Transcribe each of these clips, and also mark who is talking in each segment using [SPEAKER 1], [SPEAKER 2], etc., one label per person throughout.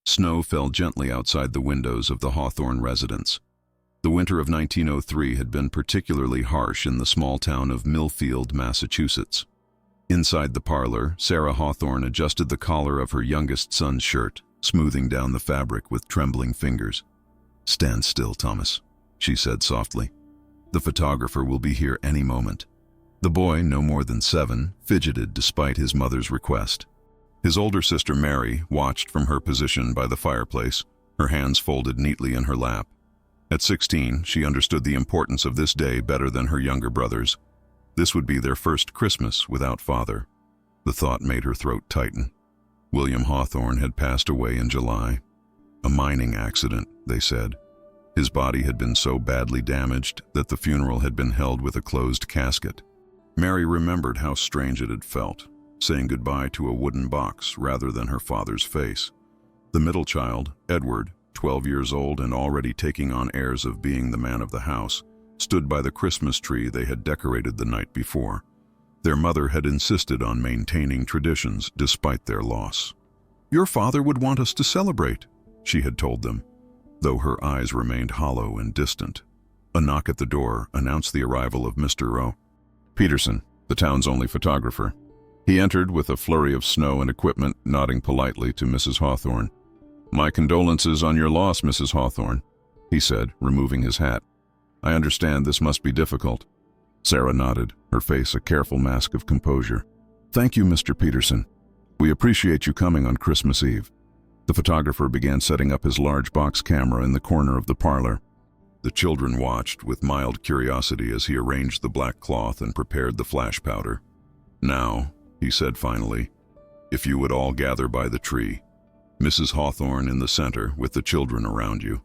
[SPEAKER 1] Snow fell gently outside the windows of the Hawthorne residence. The winter of 1903 had been particularly harsh in the small town of Millfield, Massachusetts. Inside the parlor, Sarah Hawthorne adjusted the collar of her youngest son's shirt, smoothing down the fabric with trembling fingers. "Stand still, Thomas," she said softly. "The photographer will be here any moment." The boy, no more than 7, fidgeted despite his mother's request. His older sister Mary watched from her position by the fireplace, her hands folded neatly in her lap. At 16, she understood the importance of this day better than her younger brothers. This would be their first Christmas without father. The thought made her throat tighten. William Hawthorne had passed away in July. A mining accident, they said. His body had been so badly damaged that the funeral had been held with a closed casket. Mary remembered how strange it had felt, saying goodbye to a wooden box rather than her father's face. The middle child, Edward, 12 years old and already taking on airs of being the man of the house, stood by the Christmas tree they had decorated the night before. Their mother had insisted on maintaining traditions despite their loss. "Your father would want us to celebrate," she had told them, though her eyes remained hollow and distant. A knock at the door announced the arrival of Mr. Peterson, the town's only photographer. He entered with a flurry of snow and equipment, nodding politely to Mrs. Hawthorne. "My condolences on your loss, Mrs. Hawthorne," he said, removing his hat. "I understand this must be difficult." Sarah nodded, her face a careful mask of composure. "Thank you, Mr. Peterson. We appreciate you coming on Christmas Eve." The photographer began setting up his large box camera in the corner of the parlor. The children watched with mild curiosity as he arranged the black cloth and prepared the flash powder. "Now," he said finally, "if you would all gather by the tree. Mrs. Hawthorne in the center with the children around you."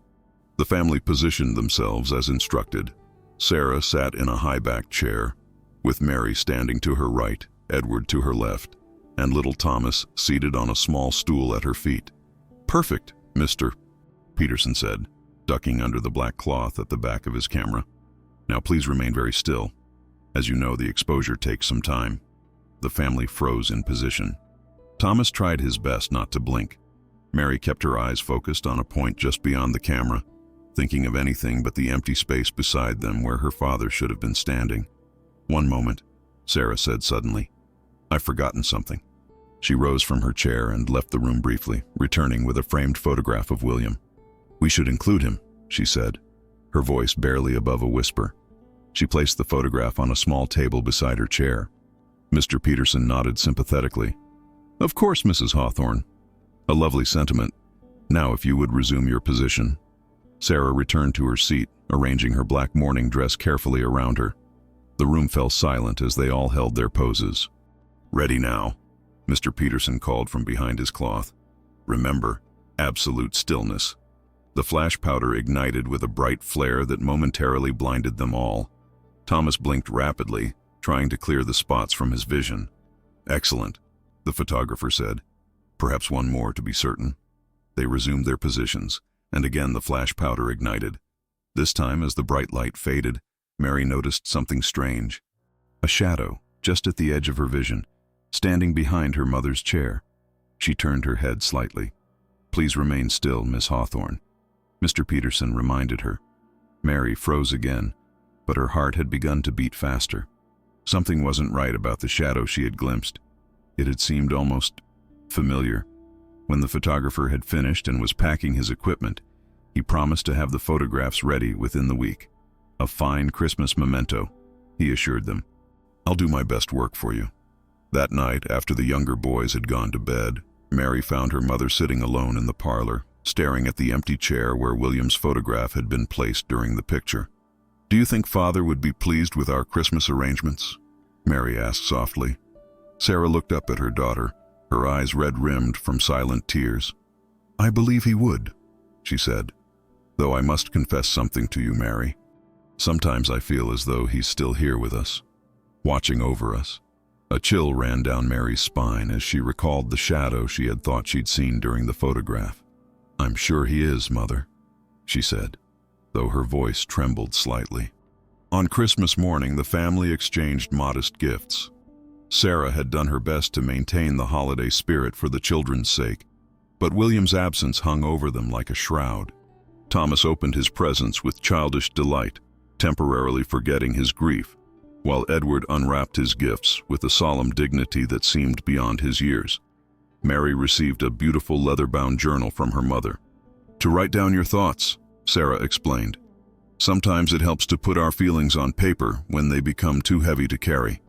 [SPEAKER 1] The family positioned themselves as instructed. Sarah sat in a high-backed chair, with Mary standing to her right, Edward to her left, and little Thomas seated on a small stool at her feet. "Perfect, Mr. Peterson said, ducking under the black cloth at the back of his camera. "Now please remain very still. As you know, the exposure takes some time." The family froze in position. Thomas tried his best not to blink. Mary kept her eyes focused on a point just beyond the camera, thinking of anything but the empty space beside them where her father should have been standing. "One moment," Sarah said suddenly. "I've forgotten something." She rose from her chair and left the room briefly, returning with a framed photograph of William. "We should include him," she said, her voice barely above a whisper. She placed the photograph on a small table beside her chair. Mr. Peterson nodded sympathetically. "Of course, Mrs. Hawthorne. A lovely sentiment. Now if you would resume your position." Sarah returned to her seat, arranging her black mourning dress carefully around her. The room fell silent as they all held their poses. "Ready now," Mr. Peterson called from behind his cloth. "Remember, absolute stillness." The flash powder ignited with a bright flare that momentarily blinded them all. Thomas blinked rapidly, trying to clear the spots from his vision. "Excellent," the photographer said. "Perhaps one more to be certain." They resumed their positions, and again the flash powder ignited. This time, as the bright light faded, Mary noticed something strange. A shadow, just at the edge of her vision, standing behind her mother's chair. She turned her head slightly. "Please remain still, Miss Hawthorne," Mr. Peterson reminded her. Mary froze again, but her heart had begun to beat faster. Something wasn't right about the shadow she had glimpsed. It had seemed almost familiar. When the photographer had finished and was packing his equipment, he promised to have the photographs ready within the week. "A fine Christmas memento," he assured them. "I'll do my best work for you." That night, after the younger boys had gone to bed, Mary found her mother sitting alone in the parlor, staring at the empty chair where William's photograph had been placed during the picture. "Do you think Father would be pleased with our Christmas arrangements?" Mary asked softly. Sarah looked up at her daughter, her eyes red-rimmed from silent tears. "I believe he would," she said. "Though I must confess something to you, Mary. Sometimes I feel as though he's still here with us, watching over us." A chill ran down Mary's spine as she recalled the shadow she had thought she'd seen during the photograph. "I'm sure he is, Mother," she said, though her voice trembled slightly. On Christmas morning, the family exchanged modest gifts. Sarah had done her best to maintain the holiday spirit for the children's sake. but William's absence hung over them like a shroud. Thomas opened his presents with childish delight, temporarily forgetting his grief, while Edward unwrapped his gifts with a solemn dignity that seemed beyond his years. Mary received a beautiful leather-bound journal from her mother. "To write down your thoughts," Sarah explained. "Sometimes it helps to put our feelings on paper when they become too heavy to carry."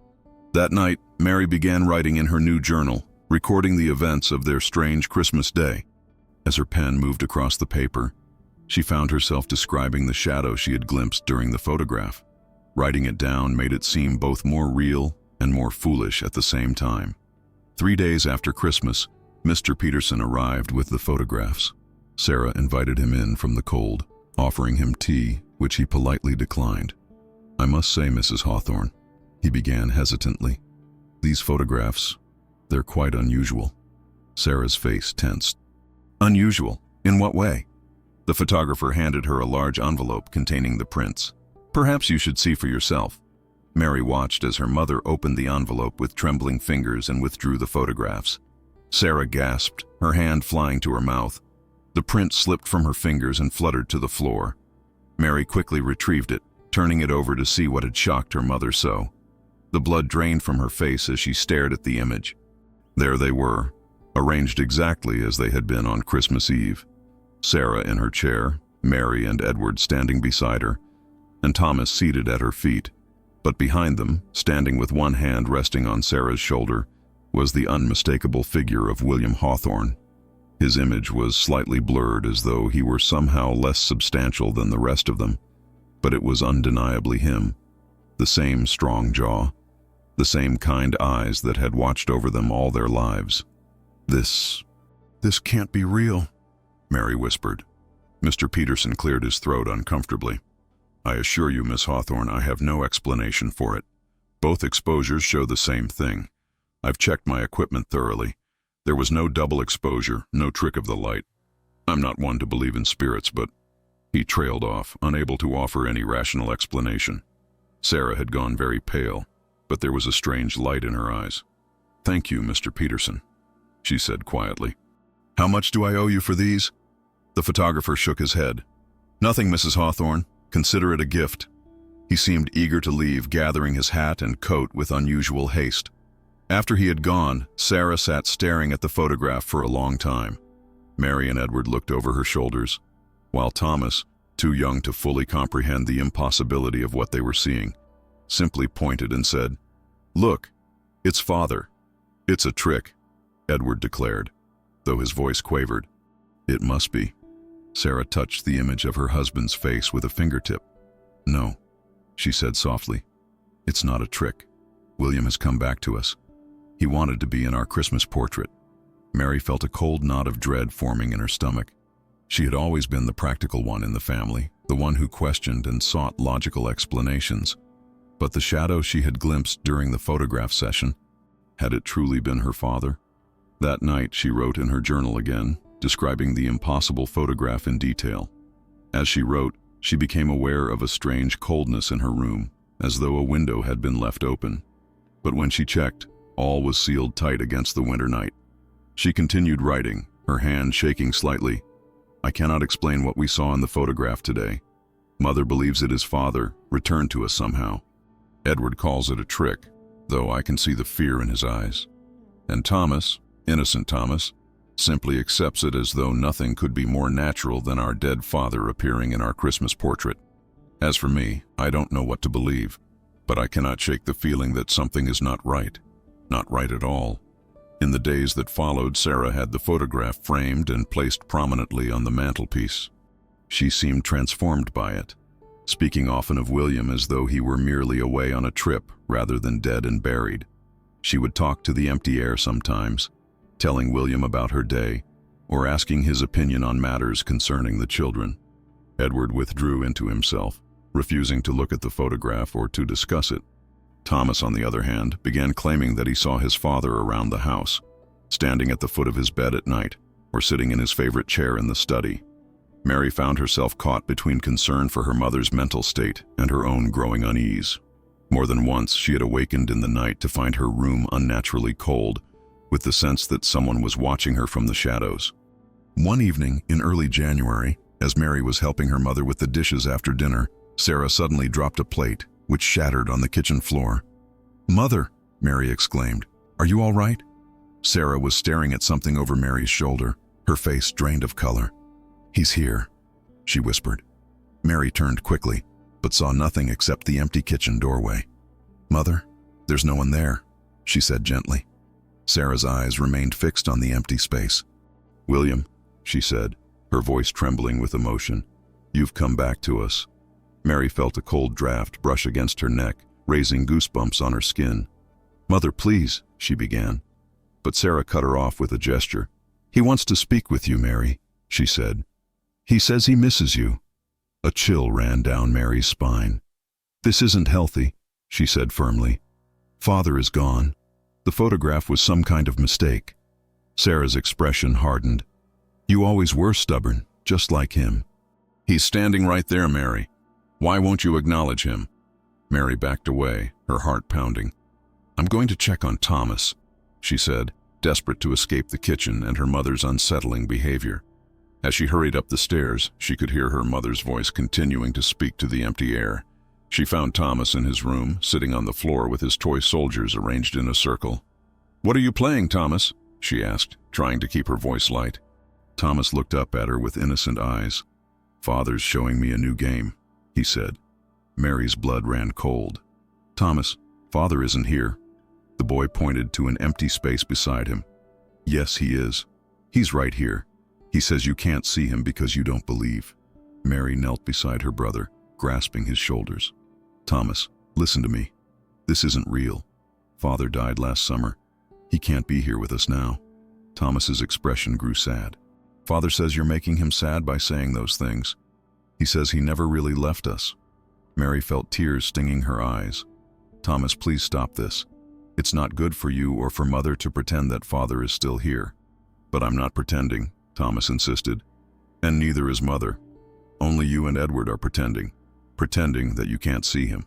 [SPEAKER 1] That night, Mary began writing in her new journal, recording the events of their strange Christmas day. As her pen moved across the paper, she found herself describing the shadow she had glimpsed during the photograph. Writing it down made it seem both more real and more foolish at the same time. 3 days after Christmas, Mr. Peterson arrived with the photographs. Sarah invited him in from the cold, offering him tea, which he politely declined. "I must say, Mrs. Hawthorne," he began hesitantly, "these photographs, they're quite unusual." Sarah's face tensed. "Unusual? In what way?" The photographer handed her a large envelope containing the prints. "Perhaps you should see for yourself." Mary watched as her mother opened the envelope with trembling fingers and withdrew the photographs. Sarah gasped, her hand flying to her mouth. The print slipped from her fingers and fluttered to the floor. Mary quickly retrieved it, turning it over to see what had shocked her mother so. The blood drained from her face as she stared at the image. There they were, arranged exactly as they had been on Christmas Eve. Sarah in her chair, Mary and Edward standing beside her, and Thomas seated at her feet. But behind them, standing with one hand resting on Sarah's shoulder, was the unmistakable figure of William Hawthorne. His image was slightly blurred as though he were somehow less substantial than the rest of them, but it was undeniably him. The same strong jaw, the same kind eyes that had watched over them all their lives. This can't be real," Mary whispered. Mr. Peterson cleared his throat uncomfortably. "I assure you, Miss Hawthorne, I have no explanation for it. Both exposures show the same thing. I've checked my equipment thoroughly. There was no double exposure, no trick of the light. I'm not one to believe in spirits, but..." He trailed off, unable to offer any rational explanation. Sarah had gone very pale, but there was a strange light in her eyes. "Thank you, Mr. Peterson," she said quietly. "How much do I owe you for these?" The photographer shook his head. "Nothing, Mrs. Hawthorne. Consider it a gift." He seemed eager to leave, gathering his hat and coat with unusual haste. After he had gone, Sarah sat staring at the photograph for a long time. Mary and Edward looked over her shoulders, while Thomas, too young to fully comprehend the impossibility of what they were seeing, simply pointed and said, "Look, it's Father." "It's a trick," Edward declared, though his voice quavered. "It must be." Sarah touched the image of her husband's face with a fingertip. "No," she said softly. "It's not a trick. William has come back to us. He wanted to be in our Christmas portrait." Mary felt a cold knot of dread forming in her stomach. She had always been the practical one in the family, the one who questioned and sought logical explanations. But the shadow she had glimpsed during the photograph session, had it truly been her father? That night she wrote in her journal again, describing the impossible photograph in detail. As she wrote, she became aware of a strange coldness in her room, as though a window had been left open. But when she checked, all was sealed tight against the winter night. She continued writing, her hand shaking slightly. "I cannot explain what we saw in the photograph today. Mother believes it is Father, returned to us somehow. Edward calls it a trick, though I can see the fear in his eyes. And Thomas, innocent Thomas, simply accepts it as though nothing could be more natural than our dead father appearing in our Christmas portrait. As for me, I don't know what to believe, but I cannot shake the feeling that something is not right at all." In the days that followed, Sarah had the photograph framed and placed prominently on the mantelpiece. She seemed transformed by it, speaking often of William as though he were merely away on a trip rather than dead and buried. She would talk to the empty air sometimes, telling William about her day, or asking his opinion on matters concerning the children. Edward withdrew into himself, refusing to look at the photograph or to discuss it. Thomas, on the other hand, began claiming that he saw his father around the house, standing at the foot of his bed at night, or sitting in his favorite chair in the study. Mary found herself caught between concern for her mother's mental state and her own growing unease. More than once, she had awakened in the night to find her room unnaturally cold, with the sense that someone was watching her from the shadows. One evening in early January, as Mary was helping her mother with the dishes after dinner, Sarah suddenly dropped a plate, which shattered on the kitchen floor. "Mother," Mary exclaimed, "are you all right?" Sarah was staring at something over Mary's shoulder, her face drained of color. "He's here," she whispered. Mary turned quickly, but saw nothing except the empty kitchen doorway. "Mother, there's no one there," she said gently. Sarah's eyes remained fixed on the empty space. "William," she said, her voice trembling with emotion, "you've come back to us." Mary felt a cold draft brush against her neck, raising goosebumps on her skin. "Mother, please," she began. But Sarah cut her off with a gesture. "He wants to speak with you, Mary," she said. "He says he misses you." A chill ran down Mary's spine. "This isn't healthy," she said firmly. "Father is gone. The photograph was some kind of mistake." Sarah's expression hardened. "You always were stubborn, just like him." "He's standing right there, Mary. Why won't you acknowledge him?" Mary backed away, her heart pounding. "I'm going to check on Thomas," she said, desperate to escape the kitchen and her mother's unsettling behavior. As she hurried up the stairs, she could hear her mother's voice continuing to speak to the empty air. She found Thomas in his room, sitting on the floor with his toy soldiers arranged in a circle. "What are you playing, Thomas?" she asked, trying to keep her voice light. Thomas looked up at her with innocent eyes. "Father's showing me a new game," he said. Mary's blood ran cold. "Thomas, Father isn't here." The boy pointed to an empty space beside him. "Yes, he is. He's right here. He says you can't see him because you don't believe." Mary knelt beside her brother, grasping his shoulders. "Thomas, listen to me. This isn't real. Father died last summer. He can't be here with us now." Thomas's expression grew sad. "Father says you're making him sad by saying those things. He says he never really left us." Mary felt tears stinging her eyes. "Thomas, please stop this. It's not good for you or for Mother to pretend that Father is still here." "But I'm not pretending," Thomas insisted. "And neither is Mother. Only you and Edward are pretending that you can't see him."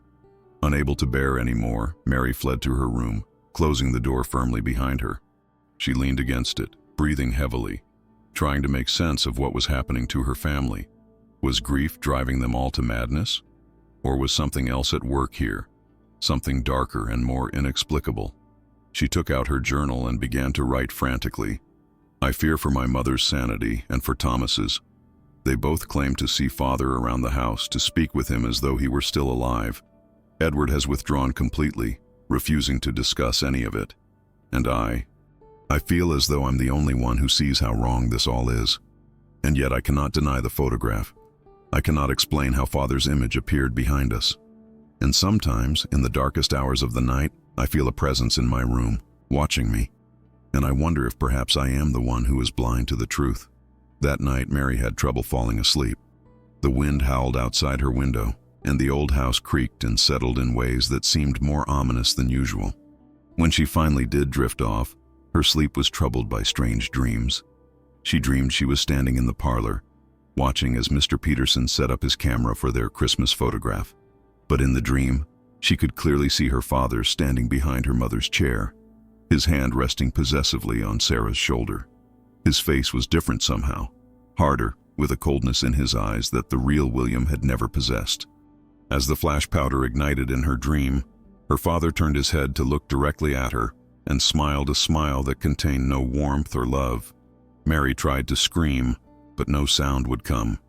[SPEAKER 1] Unable to bear any more, Mary fled to her room, closing the door firmly behind her. She leaned against it, breathing heavily, trying to make sense of what was happening to her family. Was grief driving them all to madness? Or was something else at work here? Something darker and more inexplicable. She took out her journal and began to write frantically. "I fear for my mother's sanity and for Thomas's. They both claim to see Father around the house, to speak with him as though he were still alive. Edward has withdrawn completely, refusing to discuss any of it. And I feel as though I'm the only one who sees how wrong this all is. And yet I cannot deny the photograph. I cannot explain how Father's image appeared behind us. And sometimes, in the darkest hours of the night, I feel a presence in my room, watching me. And I wonder if perhaps I am the one who is blind to the truth." That night, Mary had trouble falling asleep. The wind howled outside her window, and the old house creaked and settled in ways that seemed more ominous than usual. When she finally did drift off, her sleep was troubled by strange dreams. She dreamed she was standing in the parlor, watching as Mr. Peterson set up his camera for their Christmas photograph. But in the dream, she could clearly see her father standing behind her mother's chair, his hand resting possessively on Sarah's shoulder. His face was different somehow, harder, with a coldness in his eyes that the real William had never possessed. As the flash powder ignited in her dream, her father turned his head to look directly at her and smiled a smile that contained no warmth or love. Mary tried to scream, but no sound would come.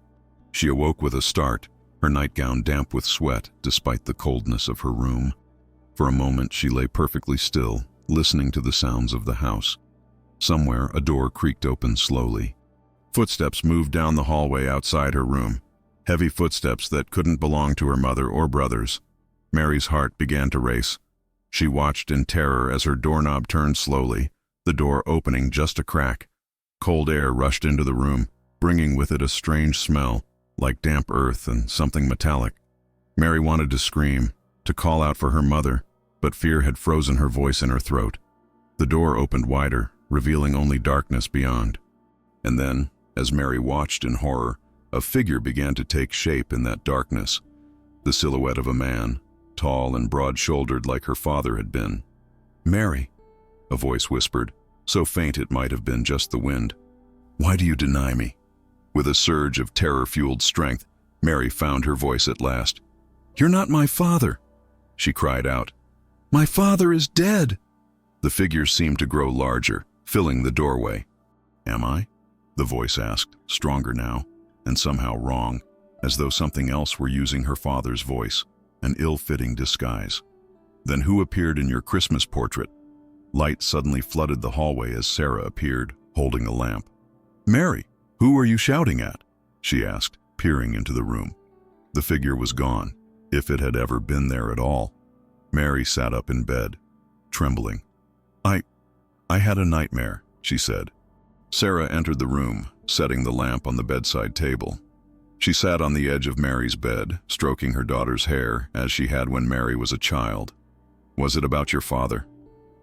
[SPEAKER 1] She awoke with a start, her nightgown damp with sweat despite the coldness of her room. For a moment she lay perfectly still, listening to the sounds of the house. Somewhere a door creaked open slowly. Footsteps moved down the hallway outside her room, heavy footsteps that couldn't belong to her mother or brothers. Mary's heart began to race. She watched in terror as her doorknob turned slowly, the door opening just a crack. Cold air rushed into the room, bringing with it a strange smell, like damp earth and something metallic. Mary wanted to scream, to call out for her mother, but fear had frozen her voice in her throat. The door opened wider, revealing only darkness beyond. And then, as Mary watched in horror, a figure began to take shape in that darkness, the silhouette of a man, tall and broad-shouldered like her father had been. "Mary," a voice whispered, so faint it might have been just the wind. Why do you deny me?" With a surge of terror-fueled strength, Mary found her voice at last. "You're not my father," she cried out. "My father is dead." The figure seemed to grow larger, filling the doorway. "Am I?" the voice asked, stronger now, and somehow wrong, as though something else were using her father's voice, an ill-fitting disguise. "Then who appeared in your Christmas portrait?" Light suddenly flooded the hallway as Sarah appeared, holding a lamp. "Mary, who are you shouting at?" she asked, peering into the room. The figure was gone, if it had ever been there at all. Mary sat up in bed, trembling. I had a nightmare," she said. Sarah entered the room, setting the lamp on the bedside table. She sat on the edge of Mary's bed, stroking her daughter's hair as she had when Mary was a child. "Was it about your father?"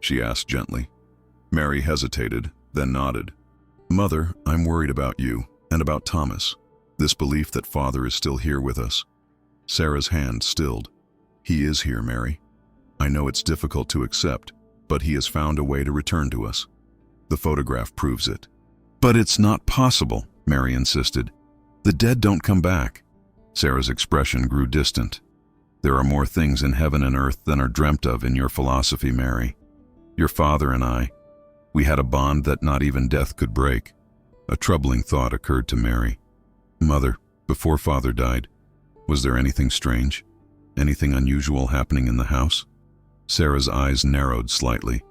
[SPEAKER 1] she asked gently. Mary hesitated, then nodded. "Mother, I'm worried about you, and about Thomas. This belief that Father is still here with us." Sarah's hand stilled. "He is here, Mary. I know it's difficult to accept, but he has found a way to return to us. The photograph proves it." "But it's not possible," Mary insisted. "The dead don't come back." Sarah's expression grew distant. "There are more things in heaven and earth than are dreamt of in your philosophy, Mary. Your father and I, we had a bond that not even death could break." A troubling thought occurred to Mary. "Mother, before Father died, was there anything strange? Anything unusual happening in the house?" Sarah's eyes narrowed slightly.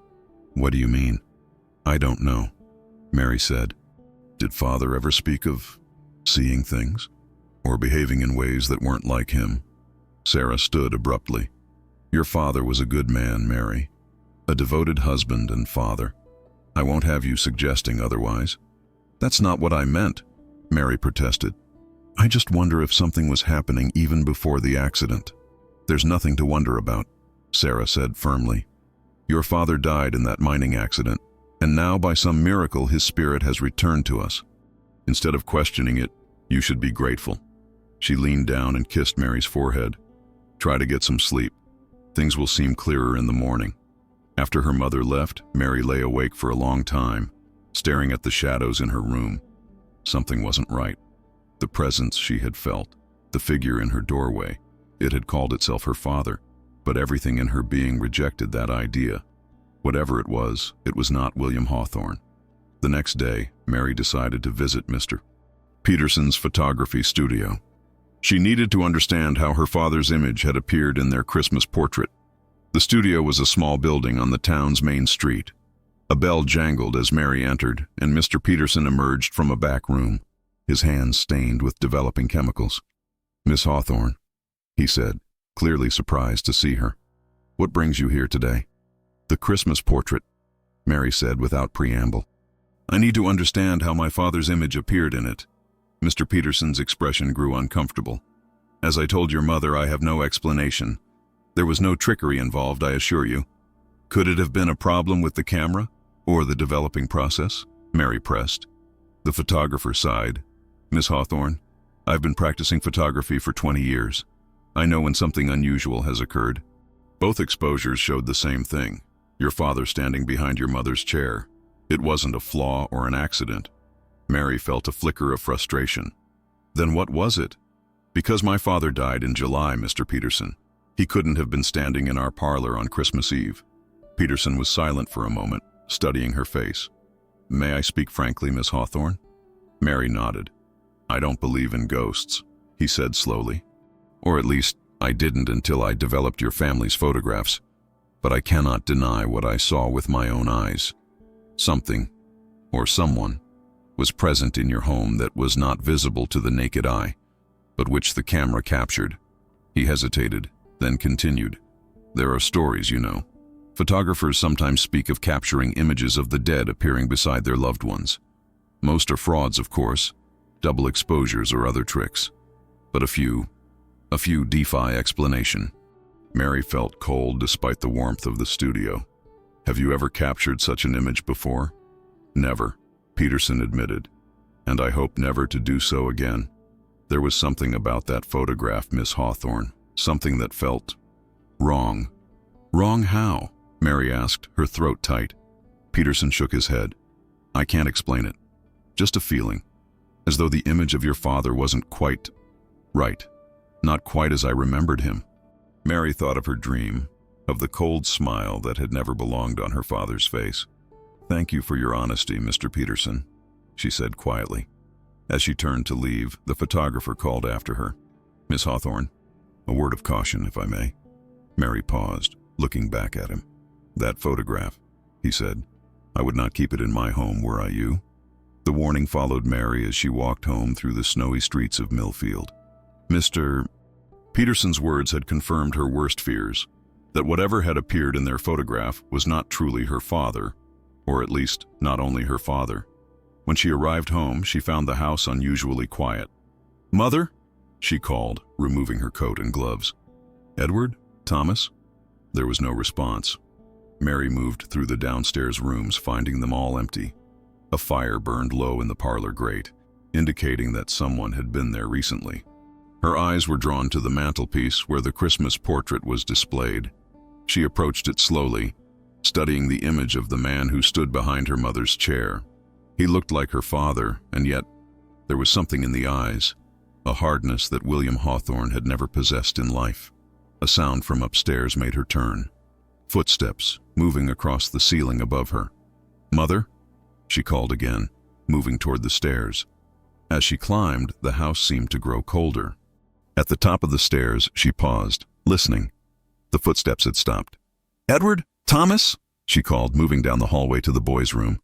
[SPEAKER 1] "What do you mean?" "I don't know," Mary said. "Did Father ever speak of seeing things? Or behaving in ways that weren't like him?" Sarah stood abruptly. "Your father was a good man, Mary. A devoted husband and father. I won't have you suggesting otherwise." "That's not what I meant," Mary protested. "I just wonder if something was happening even before the accident." "There's nothing to wonder about," Sarah said firmly. "Your father died in that mining accident, and now by some miracle his spirit has returned to us. Instead of questioning it, you should be grateful." She leaned down and kissed Mary's forehead. "Try to get some sleep. Things will seem clearer in the morning." After her mother left, Mary lay awake for a long time, staring at the shadows in her room. Something wasn't right. The presence she had felt, the figure in her doorway, it had called itself her father, but everything in her being rejected that idea. Whatever it was not William Hawthorne. The next day, Mary decided to visit Mr. Peterson's photography studio. She needed to understand how her father's image had appeared in their Christmas portrait. The studio was a small building on the town's main street. A bell jangled as Mary entered, and Mr. Peterson emerged from a back room, his hands stained with developing chemicals. "Miss Hawthorne," he said, clearly surprised to see her. "What brings you here today?" "The Christmas portrait," Mary said without preamble. "I need to understand how my father's image appeared in it." Mr. Peterson's expression grew uncomfortable. "As I told your mother, I have no explanation. There was no trickery involved, I assure you." "Could it have been a problem with the camera, or the developing process?" Mary pressed. The photographer sighed. "Miss Hawthorne, I've been practicing photography for 20 years. I know when something unusual has occurred." Both exposures showed the same thing: your father standing behind your mother's chair. It wasn't a flaw or an accident. Mary felt a flicker of frustration. "Then what was it?" "Because my father died in July, Mr. Peterson. He couldn't have been standing in our parlor on Christmas Eve." Peterson was silent for a moment, studying her face. "May I speak frankly, Miss Hawthorne?" Mary nodded. "I don't believe in ghosts," he said slowly. "Or at least, I didn't until I developed your family's photographs. But I cannot deny what I saw with my own eyes. Something, or someone, was present in your home that was not visible to the naked eye, but which the camera captured." He hesitated, then continued. "There are stories, you know. Photographers sometimes speak of capturing images of the dead appearing beside their loved ones. Most are frauds, of course, double exposures or other tricks. But a few defy explanation." Mary felt cold despite the warmth of the studio. "Have you ever captured such an image before?" "Never," Peterson admitted. "And I hope never to do so again. There was something about that photograph, Miss Hawthorne, something that felt wrong." "Wrong how?" Mary asked, her throat tight. Peterson shook his head. "I can't explain it. Just a feeling, as though the image of your father wasn't quite right, not quite as I remembered him. Mary thought of her dream, of the cold smile that had never belonged on her father's face. "Thank you for your honesty, Mr. Peterson," she said quietly. As she turned to leave, the photographer called after her. "Miss Hawthorne, a word of caution, if I may." Mary paused, looking back at him. "That photograph," he said. "I would not keep it in my home were I you." The warning followed Mary as she walked home through the snowy streets of Millfield. Mr. Peterson's words had confirmed her worst fears, that whatever had appeared in their photograph was not truly her father, or at least not only her father. When she arrived home, she found the house unusually quiet. "Mother?" she called, removing her coat and gloves. "Edward? Thomas?" There was no response. Mary moved through the downstairs rooms, finding them all empty. A fire burned low in the parlor grate, indicating that someone had been there recently. Her eyes were drawn to the mantelpiece where the Christmas portrait was displayed. She approached it slowly, studying the image of the man who stood behind her mother's chair. He looked like her father, and yet there was something in the eyes, a hardness that William Hawthorne had never possessed in life. A sound from upstairs made her turn. Footsteps moving across the ceiling above her. "Mother?" she called again, moving toward the stairs. As she climbed, the house seemed to grow colder. At the top of the stairs, she paused, listening. The footsteps had stopped. "Edward? Thomas?" she called, moving down the hallway to the boys' room.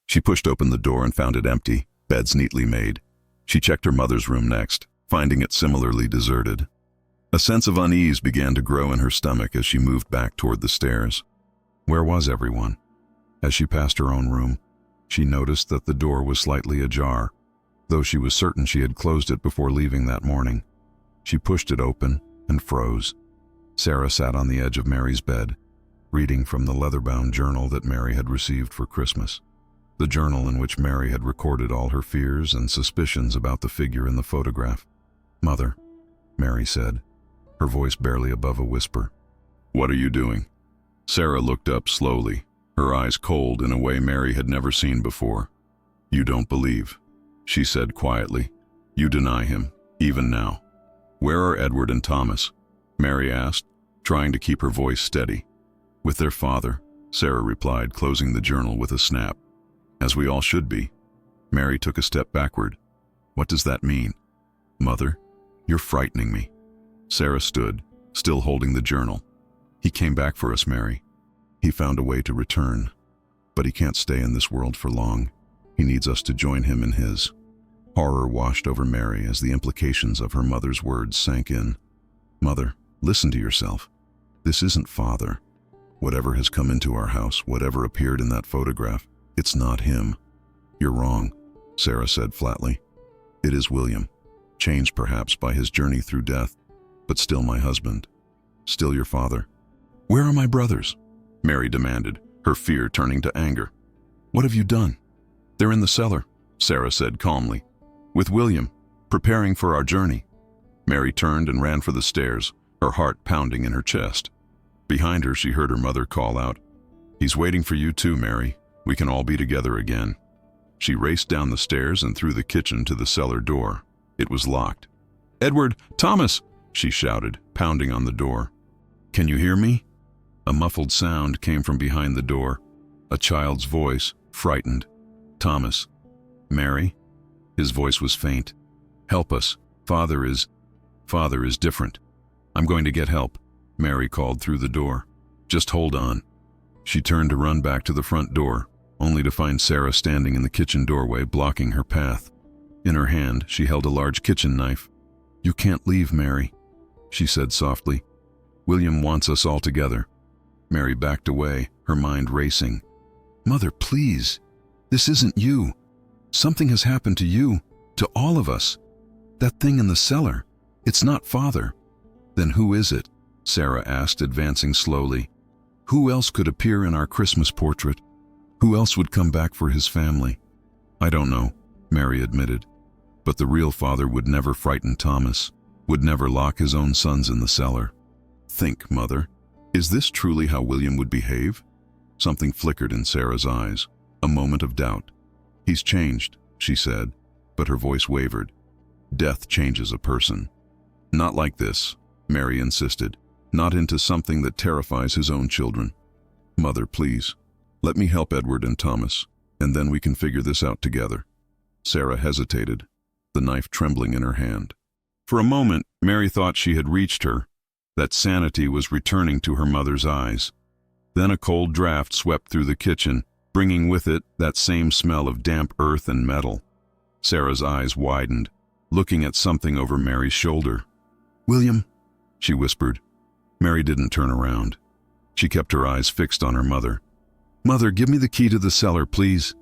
[SPEAKER 1] She pushed open the door and found it empty, beds neatly made. She checked her mother's room next, finding it similarly deserted. A sense of unease began to grow in her stomach as she moved back toward the stairs. Where was everyone? As she passed her own room, she noticed that the door was slightly ajar, though she was certain she had closed it before leaving that morning. She pushed it open and froze. Sarah sat on the edge of Mary's bed, reading from the leather-bound journal that Mary had received for Christmas. The journal in which Mary had recorded all her fears and suspicions about the figure in the photograph. "Mother," Mary said, her voice barely above a whisper. "What are you doing?" Sarah looked up slowly, her eyes cold in a way Mary had never seen before. "You don't believe," she said quietly. "You deny him, even now." "Where are Edward and Thomas?" Mary asked, trying to keep her voice steady. "With their father," Sarah replied, closing the journal with a snap. "As we all should be." Mary took a step backward. "What does that mean?" "Mother, you're frightening me." Sarah stood, still holding the journal. "He came back for us, Mary. He found a way to return. But he can't stay in this world for long. He needs us to join him in his." Horror washed over Mary as the implications of her mother's words sank in. "Mother, listen to yourself. This isn't Father. Whatever has come into our house, whatever appeared in that photograph, it's not him." "You're wrong," Sarah said flatly. "It is William, changed perhaps by his journey through death, but still my husband, still your father." "Where are my brothers?" Mary demanded, her fear turning to anger. "What have you done?" "They're in the cellar," Sarah said calmly, "with William, preparing for our journey." Mary turned and ran for the stairs, her heart pounding in her chest. Behind her, she heard her mother call out, "He's waiting for you too, Mary. We can all be together again." She raced down the stairs and through the kitchen to the cellar door. It was locked. "Edward! Thomas!" she shouted, pounding on the door. "Can you hear me?" A muffled sound came from behind the door, a child's voice, frightened. "Thomas." "Mary?" His voice was faint. "Help us. Father is different." "I'm going to get help," Mary called through the door. "Just hold on." She turned to run back to the front door, only to find Sarah standing in the kitchen doorway, blocking her path. In her hand, she held a large kitchen knife. "You can't leave, Mary," she said softly. "William wants us all together." Mary backed away, her mind racing. "Mother, please. This isn't you. Something has happened to you, to all of us. That thing in the cellar, it's not Father." "Then who is it?" Sarah asked, advancing slowly. "Who else could appear in our Christmas portrait? Who else would come back for his family?" "I don't know," Mary admitted. "But the real Father would never frighten Thomas, would never lock his own sons in the cellar." "Think, Mother. Is this truly how William would behave?" Something flickered in Sarah's eyes, a moment of doubt. "He's changed," she said, but her voice wavered. Death changes a person. Not like this, Mary insisted, not into something that terrifies his own children. Mother, please, let me help Edward and Thomas, and then we can figure this out together. Sarah hesitated, the knife trembling in her hand. For a moment, Mary thought she had reached her, that sanity was returning to her mother's eyes. Then a cold draft swept through the kitchen, bringing with it that same smell of damp earth and metal. Sarah's eyes widened, looking at something over Mary's shoulder. "William," she whispered. Mary didn't turn around. She kept her eyes fixed on her mother. "Mother, give me the key to the cellar, please."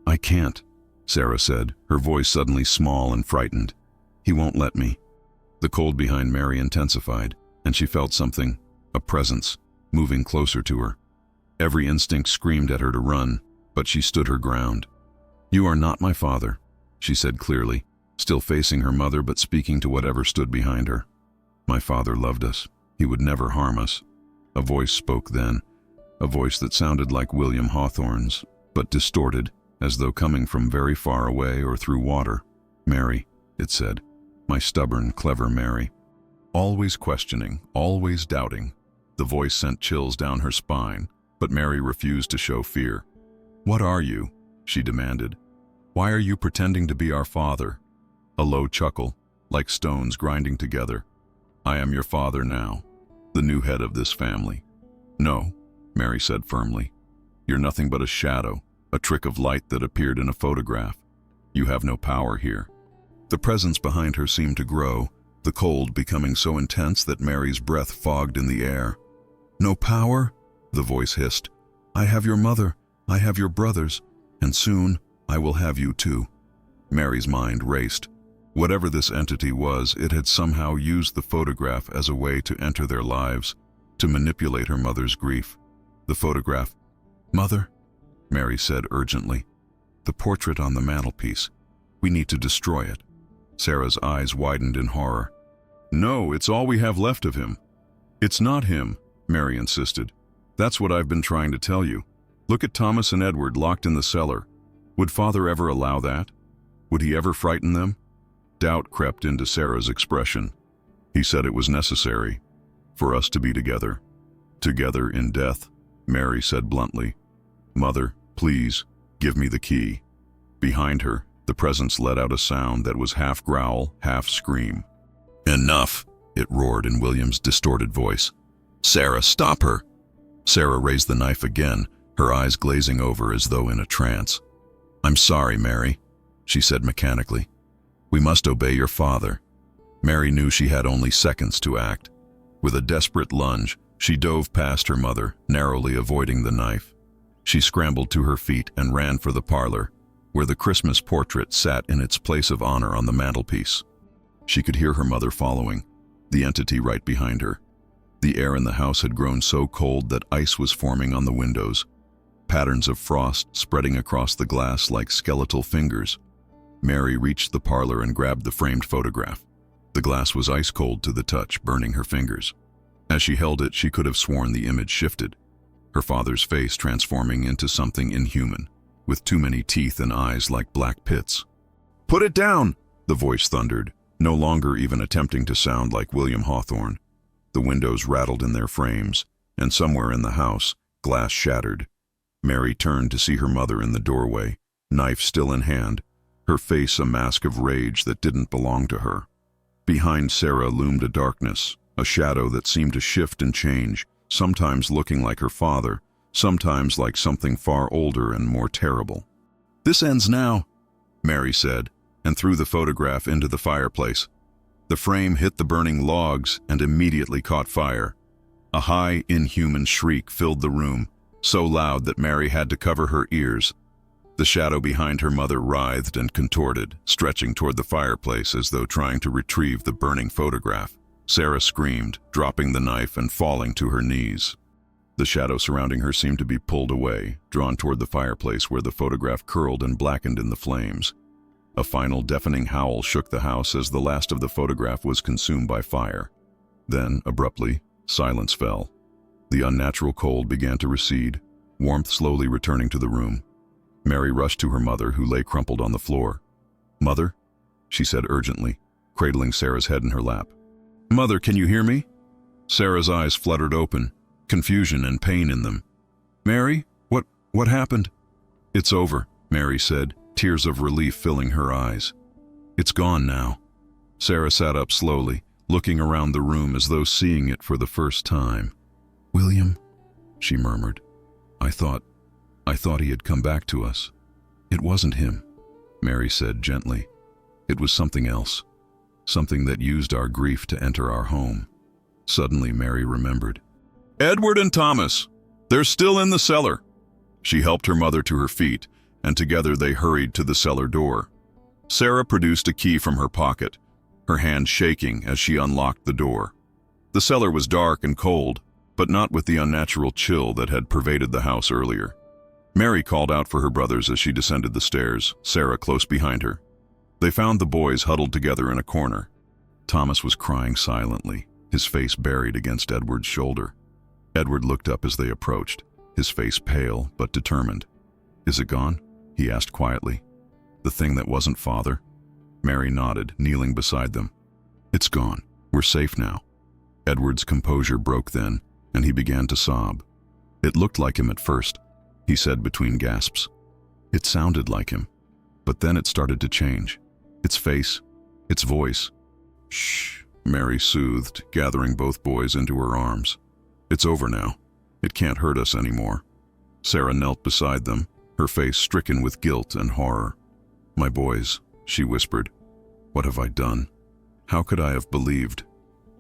[SPEAKER 1] "I can't," Sarah said, her voice suddenly small and frightened. "He won't let me." The cold behind Mary intensified, and she felt something, a presence, moving closer to her. Every instinct screamed at her to run, but she stood her ground. "You are not my father," she said clearly, still facing her mother but speaking to whatever stood behind her. "My father loved us. He would never harm us." A voice spoke then, a voice that sounded like William Hawthorne's, but distorted, as though coming from very far away or through water. "Mary," it said, "my stubborn, clever Mary." Always questioning, always doubting. The voice sent chills down her spine, but Mary refused to show fear. "What are you?" she demanded. "Why are you pretending to be our father?" A low chuckle, like stones grinding together. "I am your father now, the new head of this family." "No," Mary said firmly. "You're nothing but a shadow, a trick of light that appeared in a photograph. You have no power here." The presence behind her seemed to grow, the cold becoming so intense that Mary's breath fogged in the air. "No power?" the voice hissed. "I have your mother, I have your brothers, and soon I will have you too." Mary's mind raced. Whatever this entity was, it had somehow used the photograph as a way to enter their lives, to manipulate her mother's grief. The photograph. "Mother," Mary said urgently, "the portrait on the mantelpiece. We need to destroy it." Sarah's eyes widened in horror. "No, it's all we have left of him." "It's not him," Mary insisted. "That's what I've been trying to tell you. Look at Thomas and Edward locked in the cellar. Would Father ever allow that? Would he ever frighten them?" Doubt crept into Sarah's expression. "He said it was necessary for us to be together. Together in death," Mary said bluntly. "Mother, please, give me the key." Behind her, the presence let out a sound that was half growl, half scream. "Enough," it roared in William's distorted voice. "Sarah, stop her." Sarah raised the knife again, her eyes glazing over as though in a trance. "I'm sorry, Mary," she said mechanically. "We must obey your father." Mary knew she had only seconds to act. With a desperate lunge, she dove past her mother, narrowly avoiding the knife. She scrambled to her feet and ran for the parlor, where the Christmas portrait sat in its place of honor on the mantelpiece. She could hear her mother following, the entity right behind her. The air in the house had grown so cold that ice was forming on the windows, patterns of frost spreading across the glass like skeletal fingers. Mary reached the parlor and grabbed the framed photograph. The glass was ice cold to the touch, burning her fingers. As she held it, she could have sworn the image shifted, her father's face transforming into something inhuman, with too many teeth and eyes like black pits. "Put it down!" the voice thundered, no longer even attempting to sound like William Hawthorne. The windows rattled in their frames, and somewhere in the house, glass shattered. Mary turned to see her mother in the doorway, knife still in hand, her face a mask of rage that didn't belong to her. Behind Sarah loomed a darkness, a shadow that seemed to shift and change, sometimes looking like her father, sometimes like something far older and more terrible. "This ends now," Mary said, and threw the photograph into the fireplace. The frame hit the burning logs and immediately caught fire. A high, inhuman shriek filled the room, so loud that Mary had to cover her ears. The shadow behind her mother writhed and contorted, stretching toward the fireplace as though trying to retrieve the burning photograph. Sarah screamed, dropping the knife and falling to her knees. The shadow surrounding her seemed to be pulled away, drawn toward the fireplace where the photograph curled and blackened in the flames. A final deafening howl shook the house as the last of the photograph was consumed by fire. Then, abruptly, silence fell. The unnatural cold began to recede, warmth slowly returning to the room. Mary rushed to her mother, who lay crumpled on the floor. "Mother?" she said urgently, cradling Sarah's head in her lap. "Mother, can you hear me?" Sarah's eyes fluttered open, confusion and pain in them. "Mary, what happened?" "It's over," Mary said, tears of relief filling her eyes. "It's gone now." Sarah sat up slowly, looking around the room as though seeing it for the first time. "William," she murmured. I thought he had come back to us." "It wasn't him," Mary said gently. "It was something else, something that used our grief to enter our home." Suddenly Mary remembered. "Edward and Thomas! They're still in the cellar!" She helped her mother to her feet, and together they hurried to the cellar door. Sarah produced a key from her pocket, her hand shaking as she unlocked the door. The cellar was dark and cold, but not with the unnatural chill that had pervaded the house earlier. Mary called out for her brothers as she descended the stairs, Sarah close behind her. They found the boys huddled together in a corner. Thomas was crying silently, his face buried against Edward's shoulder. Edward looked up as they approached, his face pale but determined. "Is it gone?" he asked quietly. "The thing that wasn't father?" Mary nodded, kneeling beside them. "It's gone. We're safe now." Edward's composure broke then, and he began to sob. "It looked like him at first," he said between gasps. "It sounded like him. But then it started to change. Its face, its voice." "Shh," Mary soothed, gathering both boys into her arms. "It's over now. It can't hurt us anymore." Sarah knelt beside them, her face stricken with guilt and horror. "My boys," she whispered. "What have I done? How could I have believed?"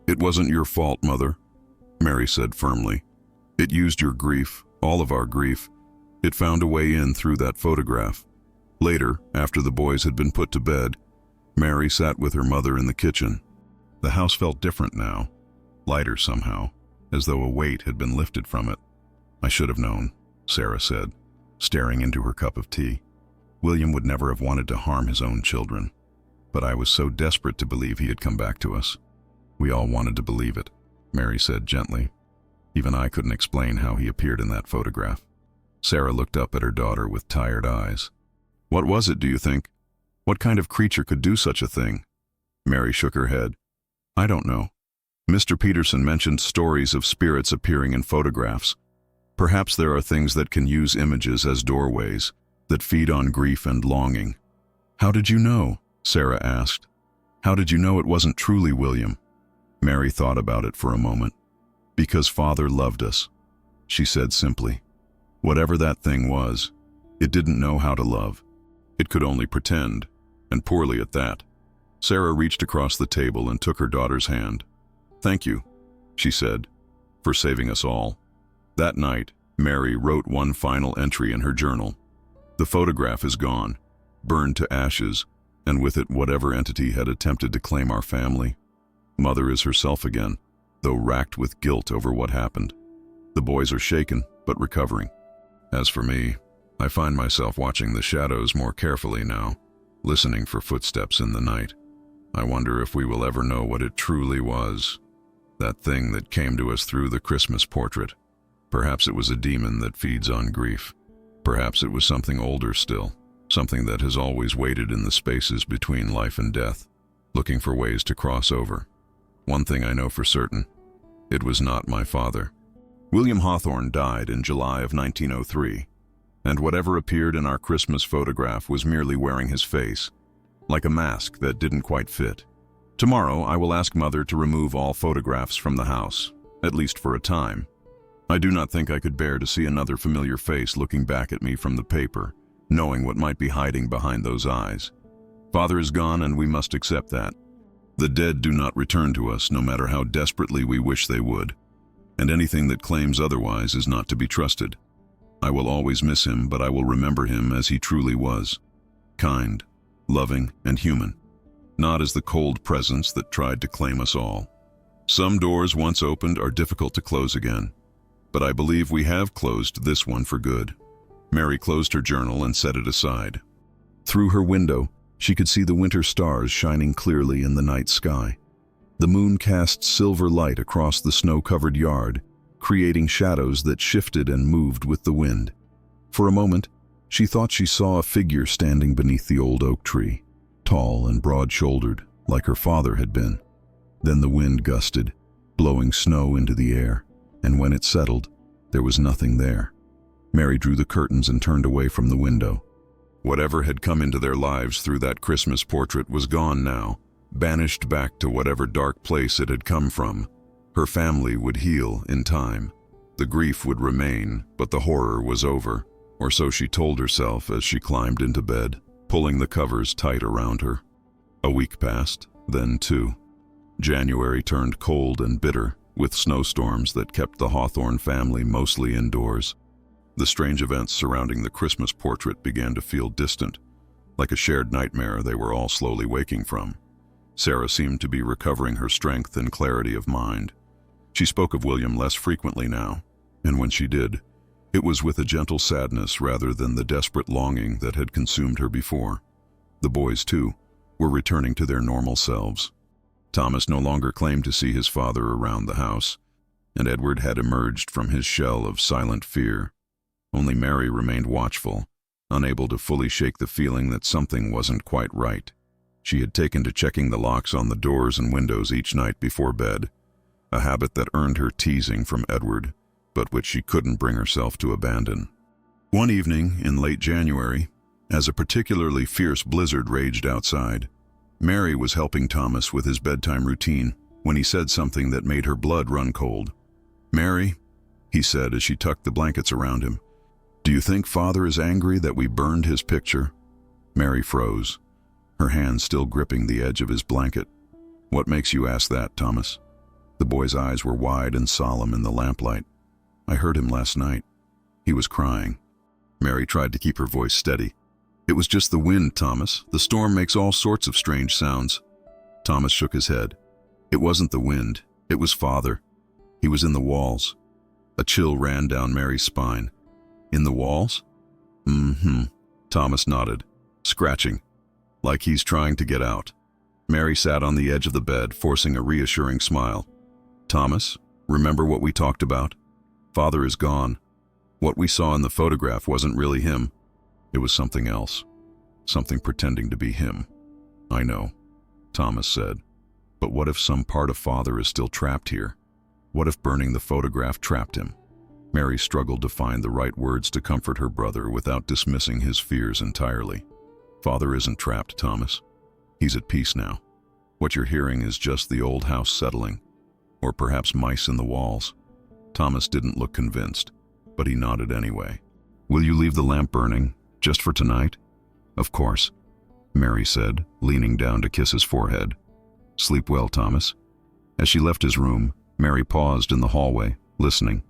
[SPEAKER 1] "It wasn't your fault, Mother," Mary said firmly. "It used your grief, all of our grief. It found a way in through that photograph." Later, after the boys had been put to bed, Mary sat with her mother in the kitchen. The house felt different now, lighter somehow, as though a weight had been lifted from it. "I should have known," Sarah said, staring into her cup of tea. "William would never have wanted to harm his own children. But I was so desperate to believe he had come back to us." "We all wanted to believe it," Mary said gently. "Even I couldn't explain how he appeared in that photograph." Sarah looked up at her daughter with tired eyes. "What was it, do you think? What kind of creature could do such a thing?" Mary shook her head. "I don't know. Mr. Peterson mentioned stories of spirits appearing in photographs. Perhaps there are things that can use images as doorways, that feed on grief and longing." "How did you know?" Sarah asked. "How did you know it wasn't truly William?" Mary thought about it for a moment. "Because Father loved us," she said simply. "Whatever that thing was, it didn't know how to love. It could only pretend, and poorly at that." Sarah reached across the table and took her daughter's hand. "Thank you," she said, "for saving us all." That night, Mary wrote one final entry in her journal. "The photograph is gone, burned to ashes, and with it whatever entity had attempted to claim our family. Mother is herself again, though racked with guilt over what happened. The boys are shaken, but recovering. As for me, I find myself watching the shadows more carefully now, listening for footsteps in the night. I wonder if we will ever know what it truly was, that thing that came to us through the Christmas portrait. Perhaps it was a demon that feeds on grief. Perhaps it was something older still, something that has always waited in the spaces between life and death, looking for ways to cross over. One thing I know for certain, it was not my father." William Hawthorne died in July of 1903, and whatever appeared in our Christmas photograph was merely wearing his face, like a mask that didn't quite fit. Tomorrow, I will ask Mother to remove all photographs from the house, at least for a time. I do not think I could bear to see another familiar face looking back at me from the paper, knowing what might be hiding behind those eyes. Father is gone, and we must accept that. The dead do not return to us, no matter how desperately we wish they would, and anything that claims otherwise is not to be trusted. I will always miss him, but I will remember him as he truly was. Kind, loving, and human, not as the cold presence that tried to claim us all. Some doors once opened are difficult to close again, but I believe we have closed this one for good." Mary closed her journal and set it aside. Through her window, she could see the winter stars shining clearly in the night sky. The moon cast silver light across the snow-covered yard, creating shadows that shifted and moved with the wind. For a moment, She thought she saw a figure standing beneath the old oak tree, tall and broad-shouldered, like her father had been. Then the wind gusted, blowing snow into the air, and when it settled, there was nothing there. Mary drew the curtains and turned away from the window. Whatever had come into their lives through that Christmas portrait was gone now, banished back to whatever dark place it had come from. Her family would heal in time. The grief would remain, but the horror was over, or so she told herself as she climbed into bed, pulling the covers tight around her. A week passed, then two. January turned cold and bitter, with snowstorms that kept the Hawthorne family mostly indoors. The strange events surrounding the Christmas portrait began to feel distant, like a shared nightmare they were all slowly waking from. Sarah seemed to be recovering her strength and clarity of mind. She spoke of William less frequently now, and when she did, it was with a gentle sadness rather than the desperate longing that had consumed her before. The boys, too, were returning to their normal selves. Thomas no longer claimed to see his father around the house, and Edward had emerged from his shell of silent fear. Only Mary remained watchful, unable to fully shake the feeling that something wasn't quite right. She had taken to checking the locks on the doors and windows each night before bed, a habit that earned her teasing from Edward, but which she couldn't bring herself to abandon. One evening in late January, as a particularly fierce blizzard raged outside, Mary was helping Thomas with his bedtime routine when he said something that made her blood run cold. "Mary," he said as she tucked the blankets around him, "do you think Father is angry that we burned his picture?" Mary froze, her hand still gripping the edge of his blanket. "What makes you ask that, Thomas?" The boy's eyes were wide and solemn in the lamplight. "I heard him last night. He was crying." Mary tried to keep her voice steady. "It was just the wind, Thomas. The storm makes all sorts of strange sounds." Thomas shook his head. "It wasn't the wind. It was Father. He was in the walls." A chill ran down Mary's spine. "In the walls?" "Mm-hmm." Thomas nodded, scratching, like he's trying to get out. Mary sat on the edge of the bed, forcing a reassuring smile. "Thomas, remember what we talked about? Father is gone. What we saw in the photograph wasn't really him. It was something else. Something pretending to be him." "I know," Thomas said. "But what if some part of Father is still trapped here? What if burning the photograph trapped him?" Mary struggled to find the right words to comfort her brother without dismissing his fears entirely. "Father isn't trapped, Thomas. He's at peace now. What you're hearing is just the old house settling, or perhaps mice in the walls." Thomas didn't look convinced, but he nodded anyway. "Will you leave the lamp burning, just for tonight?" "Of course," Mary said, leaning down to kiss his forehead. "Sleep well, Thomas." As she left his room, Mary paused in the hallway, listening.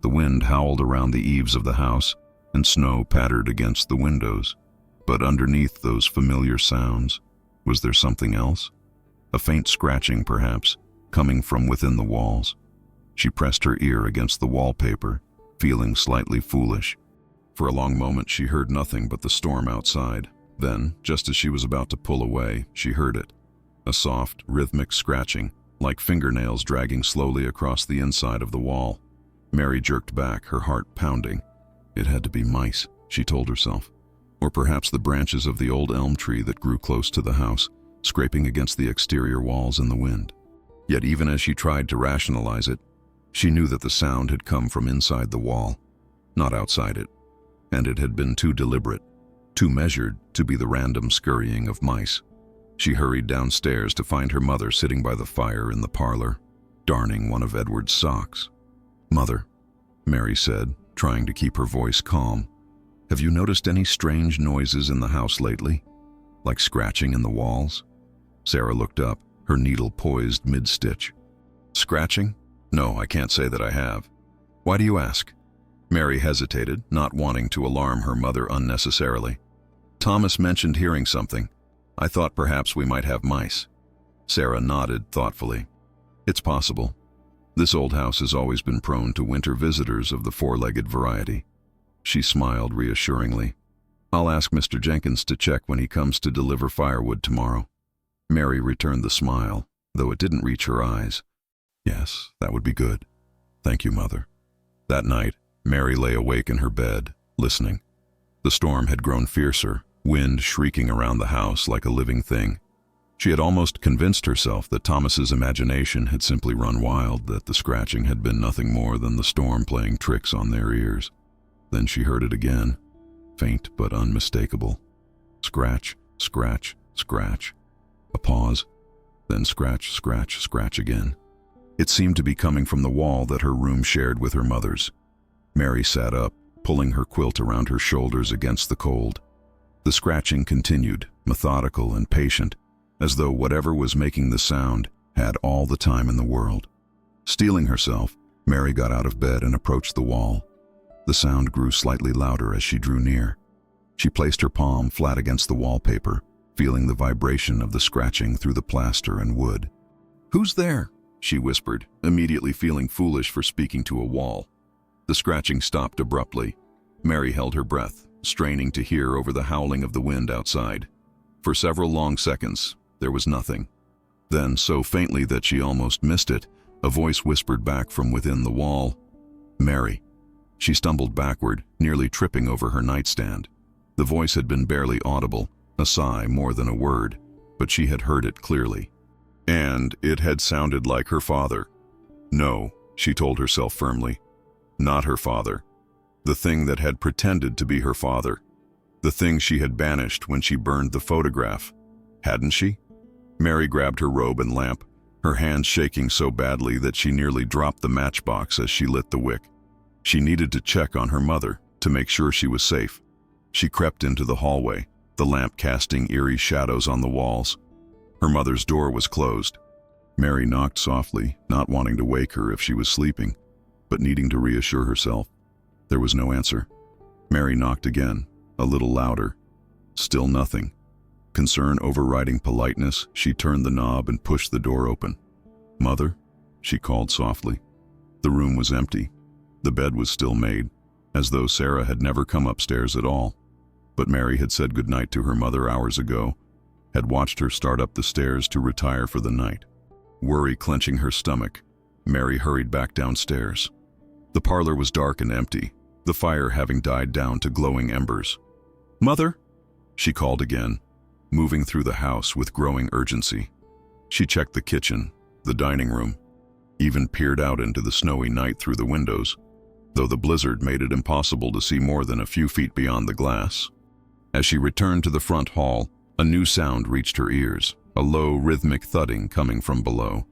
[SPEAKER 1] The wind howled around the eaves of the house, and snow pattered against the windows. But underneath those familiar sounds, was there something else? A faint scratching, perhaps, coming from within the walls. She pressed her ear against the wallpaper, feeling slightly foolish. For a long moment she heard nothing but the storm outside. Then, just as she was about to pull away, she heard it. A soft, rhythmic scratching, like fingernails dragging slowly across the inside of the wall. Mary jerked back, her heart pounding. It had to be mice, she told herself. Or perhaps the branches of the old elm tree that grew close to the house, scraping against the exterior walls in the wind. Yet even as she tried to rationalize it, she knew that the sound had come from inside the wall, not outside it. And it had been too deliberate, too measured to be the random scurrying of mice. She hurried downstairs to find her mother sitting by the fire in the parlor, darning one of Edward's socks. "Mother," Mary said, trying to keep her voice calm, "have you noticed any strange noises in the house lately? Like scratching in the walls?" Sarah looked up, her needle poised mid-stitch. "Scratching? No, I can't say that I have. Why do you ask?" Mary hesitated, not wanting to alarm her mother unnecessarily. "Thomas mentioned hearing something. I thought perhaps we might have mice." Sarah nodded thoughtfully. "It's possible. This old house has always been prone to winter visitors of the four-legged variety." She smiled reassuringly. "I'll ask Mr. Jenkins to check when he comes to deliver firewood tomorrow." Mary returned the smile, though it didn't reach her eyes. "Yes, that would be good. Thank you, Mother." That night, Mary lay awake in her bed, listening. The storm had grown fiercer, wind shrieking around the house like a living thing. She had almost convinced herself that Thomas's imagination had simply run wild, that the scratching had been nothing more than the storm playing tricks on their ears. Then she heard it again, faint but unmistakable. Scratch, scratch, scratch. A pause, then scratch, scratch, scratch again. It seemed to be coming from the wall that her room shared with her mother's. Mary sat up, pulling her quilt around her shoulders against the cold. The scratching continued, methodical and patient, as though whatever was making the sound had all the time in the world. Steeling herself, Mary got out of bed and approached the wall. The sound grew slightly louder as she drew near. She placed her palm flat against the wallpaper, feeling the vibration of the scratching through the plaster and wood. "Who's there?" she whispered, immediately feeling foolish for speaking to a wall. The scratching stopped abruptly. Mary held her breath, straining to hear over the howling of the wind outside. For several long seconds, there was nothing. Then, so faintly that she almost missed it, a voice whispered back from within the wall, "Mary." She stumbled backward, nearly tripping over her nightstand. The voice had been barely audible, a sigh more than a word, but she had heard it clearly. And it had sounded like her father. No, she told herself firmly. Not her father. The thing that had pretended to be her father. The thing she had banished when she burned the photograph. Hadn't she? Mary grabbed her robe and lamp, her hands shaking so badly that she nearly dropped the matchbox as she lit the wick. She needed to check on her mother, to make sure she was safe. She crept into the hallway, the lamp casting eerie shadows on the walls. Her mother's door was closed. Mary knocked softly, not wanting to wake her if she was sleeping, but needing to reassure herself. There was no answer. Mary knocked again, a little louder. Still nothing. Concern overriding politeness, she turned the knob and pushed the door open. "Mother?" she called softly. The room was empty. The bed was still made, as though Sarah had never come upstairs at all. But Mary had said goodnight to her mother hours ago, had watched her start up the stairs to retire for the night. Worry clenching her stomach, Mary hurried back downstairs. The parlor was dark and empty, the fire having died down to glowing embers. "Mother?" she called again, moving through the house with growing urgency. She checked the kitchen, the dining room, even peered out into the snowy night through the windows, though the blizzard made it impossible to see more than a few feet beyond the glass. As she returned to the front hall, a new sound reached her ears, a low, rhythmic thudding coming from below.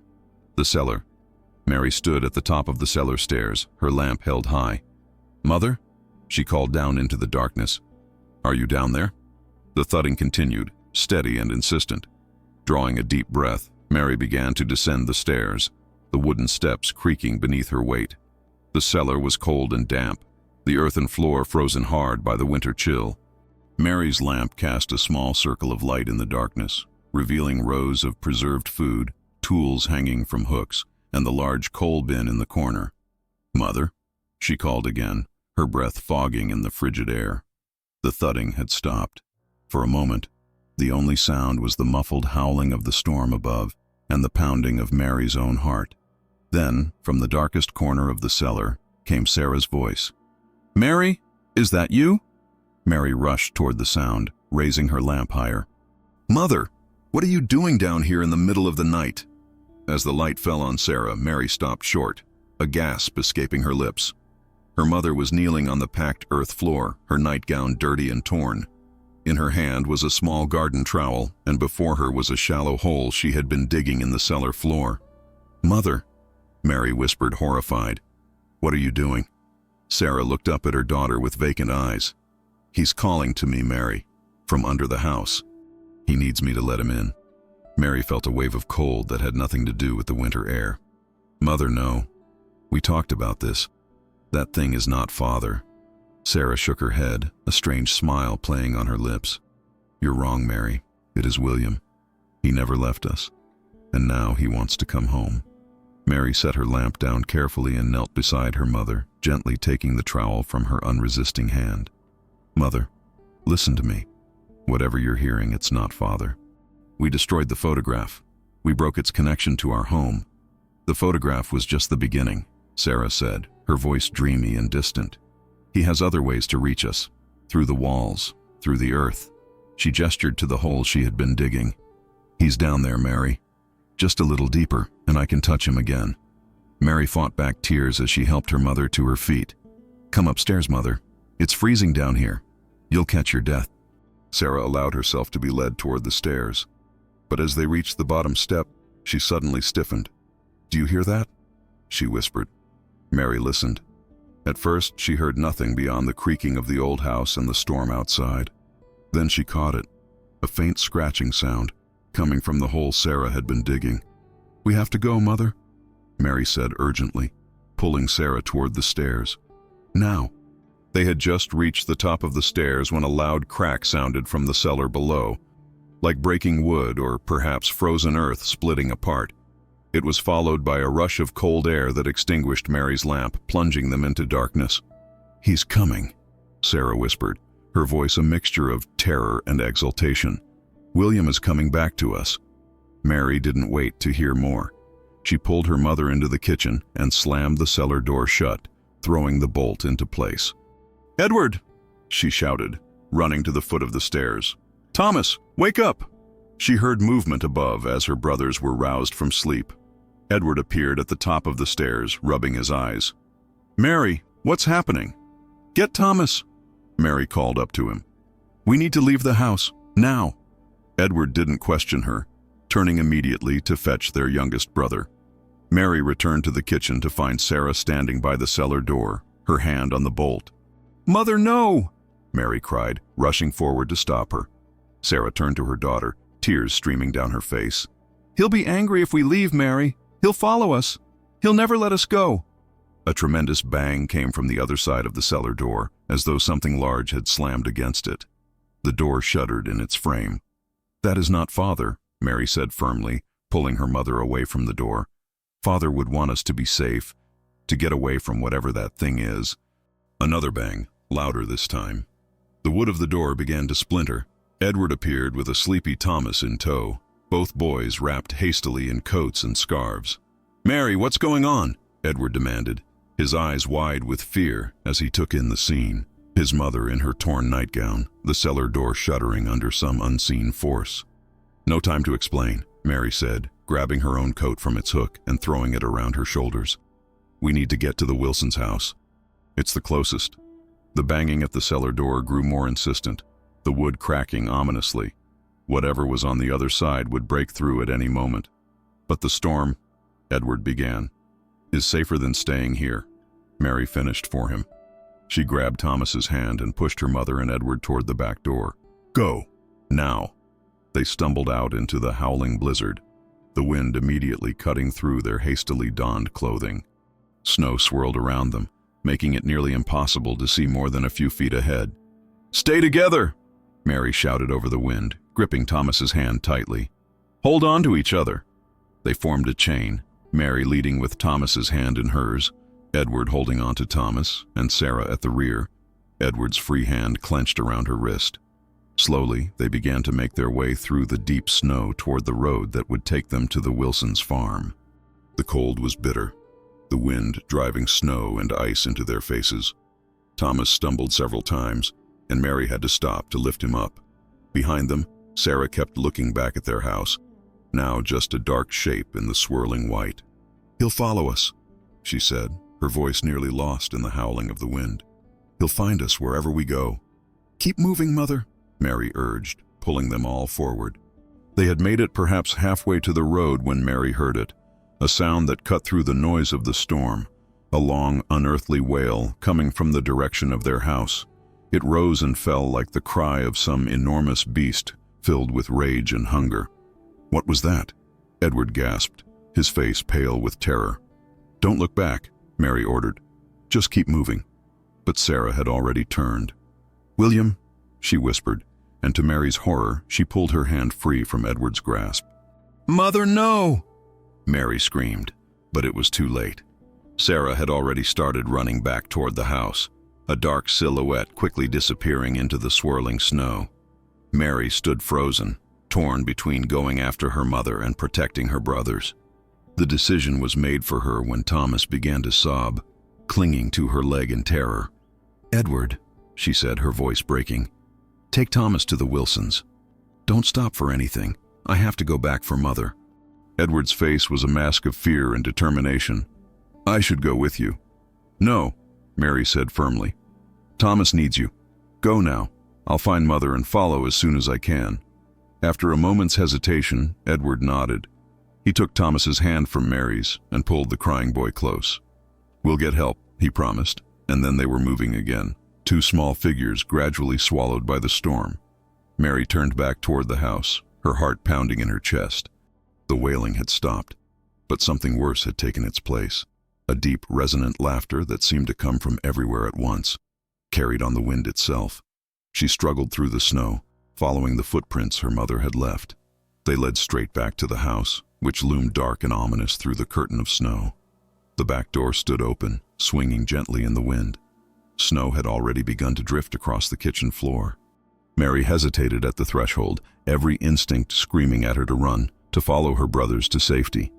[SPEAKER 1] The cellar. Mary stood at the top of the cellar stairs, her lamp held high. "Mother?" she called down into the darkness. "Are you down there?" The thudding continued, steady and insistent. Drawing a deep breath, Mary began to descend the stairs, the wooden steps creaking beneath her weight. The cellar was cold and damp, the earthen floor frozen hard by the winter chill. Mary's lamp cast a small circle of light in the darkness, revealing rows of preserved food, tools hanging from hooks, and the large coal bin in the corner. "Mother?" she called again, her breath fogging in the frigid air. The thudding had stopped. For a moment, the only sound was the muffled howling of the storm above and the pounding of Mary's own heart. Then, from the darkest corner of the cellar, came Sarah's voice. "Mary, is that you?" Mary rushed toward the sound, raising her lamp higher. "Mother, what are you doing down here in the middle of the night?" As the light fell on Sarah, Mary stopped short, a gasp escaping her lips. Her mother was kneeling on the packed earth floor, her nightgown dirty and torn. In her hand was a small garden trowel, and before her was a shallow hole she had been digging in the cellar floor. "Mother," Mary whispered, horrified. "What are you doing?" Sarah looked up at her daughter with vacant eyes. "He's calling to me, Mary, from under the house. He needs me to let him in." Mary felt a wave of cold that had nothing to do with the winter air. "Mother, no. We talked about this. That thing is not Father." Sarah shook her head, a strange smile playing on her lips. "You're wrong, Mary. It is William. He never left us, and now he wants to come home." Mary set her lamp down carefully and knelt beside her mother, gently taking the trowel from her unresisting hand. "Mother, listen to me. Whatever you're hearing, it's not Father. We destroyed the photograph. We broke its connection to our home. The photograph was just the beginning," Sarah said, her voice dreamy and distant. "He has other ways to reach us. through the walls, through the earth. She gestured to the hole she had been digging. "He's down there, Mary. Just a little deeper, and I can touch him again." Mary fought back tears as she helped her mother to her feet. "Come upstairs, Mother. It's freezing down here. You'll catch your death." Sarah allowed herself to be led toward the stairs. But as they reached the bottom step, she suddenly stiffened. "Do you hear that?" she whispered. Mary listened. At first, she heard nothing beyond the creaking of the old house and the storm outside. Then she caught it, a faint scratching sound, coming from the hole Sarah had been digging. "We have to go, Mother," Mary said urgently, pulling Sarah toward the stairs. "Now." They had just reached the top of the stairs when a loud crack sounded from the cellar below, like breaking wood or perhaps frozen earth splitting apart. It was followed by a rush of cold air that extinguished Mary's lamp, plunging them into darkness. "He's coming," Sarah whispered, her voice a mixture of terror and exultation. "William is coming back to us." Mary didn't wait to hear more. She pulled her mother into the kitchen and slammed the cellar door shut, throwing the bolt into place. "Edward!" she shouted, running to the foot of the stairs. "Thomas, wake up!" She heard movement above as her brothers were roused from sleep. Edward appeared at the top of the stairs, rubbing his eyes. "Mary, what's happening?" "Get Thomas," Mary called up to him. "We need to leave the house, now." Edward didn't question her, turning immediately to fetch their youngest brother. Mary returned to the kitchen to find Sarah standing by the cellar door, her hand on the bolt. "Mother, no!" Mary cried, rushing forward to stop her. Sarah turned to her daughter, tears streaming down her face. "He'll be angry if we leave, Mary. He'll follow us. He'll never let us go." A tremendous bang came from the other side of the cellar door, as though something large had slammed against it. The door shuddered in its frame. "That is not Father," Mary said firmly, pulling her mother away from the door. "Father would want us to be safe, to get away from whatever that thing is." Another bang, louder this time. The wood of the door began to splinter. Edward appeared with a sleepy Thomas in tow, both boys wrapped hastily in coats and scarves. "Mary, what's going on?" Edward demanded, his eyes wide with fear as he took in the scene. His mother in her torn nightgown, the cellar door shuddering under some unseen force. "No time to explain," Mary said, grabbing her own coat from its hook and throwing it around her shoulders. "We need to get to the Wilsons' house. It's the closest." The banging at the cellar door grew more insistent, the wood cracking ominously. Whatever was on the other side would break through at any moment. "But the storm," Edward began, "is safer than staying here," Mary finished for him. She grabbed Thomas's hand and pushed her mother and Edward toward the back door. "Go, now." They stumbled out into the howling blizzard, the wind immediately cutting through their hastily donned clothing. Snow swirled around them, making it nearly impossible to see more than a few feet ahead. "Stay together!" Mary shouted over the wind, gripping Thomas's hand tightly. "Hold on to each other." They formed a chain, Mary leading with Thomas's hand in hers, Edward holding on to Thomas, and Sarah at the rear, Edward's free hand clenched around her wrist. Slowly, they began to make their way through the deep snow toward the road that would take them to the Wilsons' farm. The cold was bitter, the wind driving snow and ice into their faces. Thomas stumbled several times, and Mary had to stop to lift him up. Behind them, Sarah kept looking back at their house, now just a dark shape in the swirling white. "He'll follow us," she said, her voice nearly lost in the howling of the wind. "He'll find us wherever we go." "Keep moving, Mother," Mary urged, pulling them all forward. They had made it perhaps halfway to the road when Mary heard it, a sound that cut through the noise of the storm, a long, unearthly wail coming from the direction of their house. It rose and fell like the cry of some enormous beast filled with rage and hunger. "What was that?" Edward gasped, his face pale with terror. "Don't look back," Mary ordered. "Just keep moving." But Sarah had already turned. "William," she whispered, and to Mary's horror, she pulled her hand free from Edward's grasp. "Mother, no!" Mary screamed, but it was too late. Sarah had already started running back toward the house, a dark silhouette quickly disappearing into the swirling snow. Mary stood frozen, torn between going after her mother and protecting her brothers. The decision was made for her when Thomas began to sob, clinging to her leg in terror. "Edward," she said, her voice breaking. "Take Thomas to the Wilsons. Don't stop for anything. I have to go back for Mother." Edward's face was a mask of fear and determination. "I should go with you." "No," Mary said firmly. "Thomas needs you. Go now. I'll find Mother and follow as soon as I can." After a moment's hesitation, Edward nodded. He took Thomas's hand from Mary's and pulled the crying boy close. "We'll get help," he promised, and then they were moving again, two small figures gradually swallowed by the storm. Mary turned back toward the house, her heart pounding in her chest. The wailing had stopped, but something worse had taken its place. A deep, resonant laughter that seemed to come from everywhere at once, carried on the wind itself. She struggled through the snow, following the footprints her mother had left. They led straight back to the house, which loomed dark and ominous through the curtain of snow. The back door stood open, swinging gently in the wind. Snow had already begun to drift across the kitchen floor. Mary hesitated at the threshold, every instinct screaming at her to run, to follow her brothers to safety.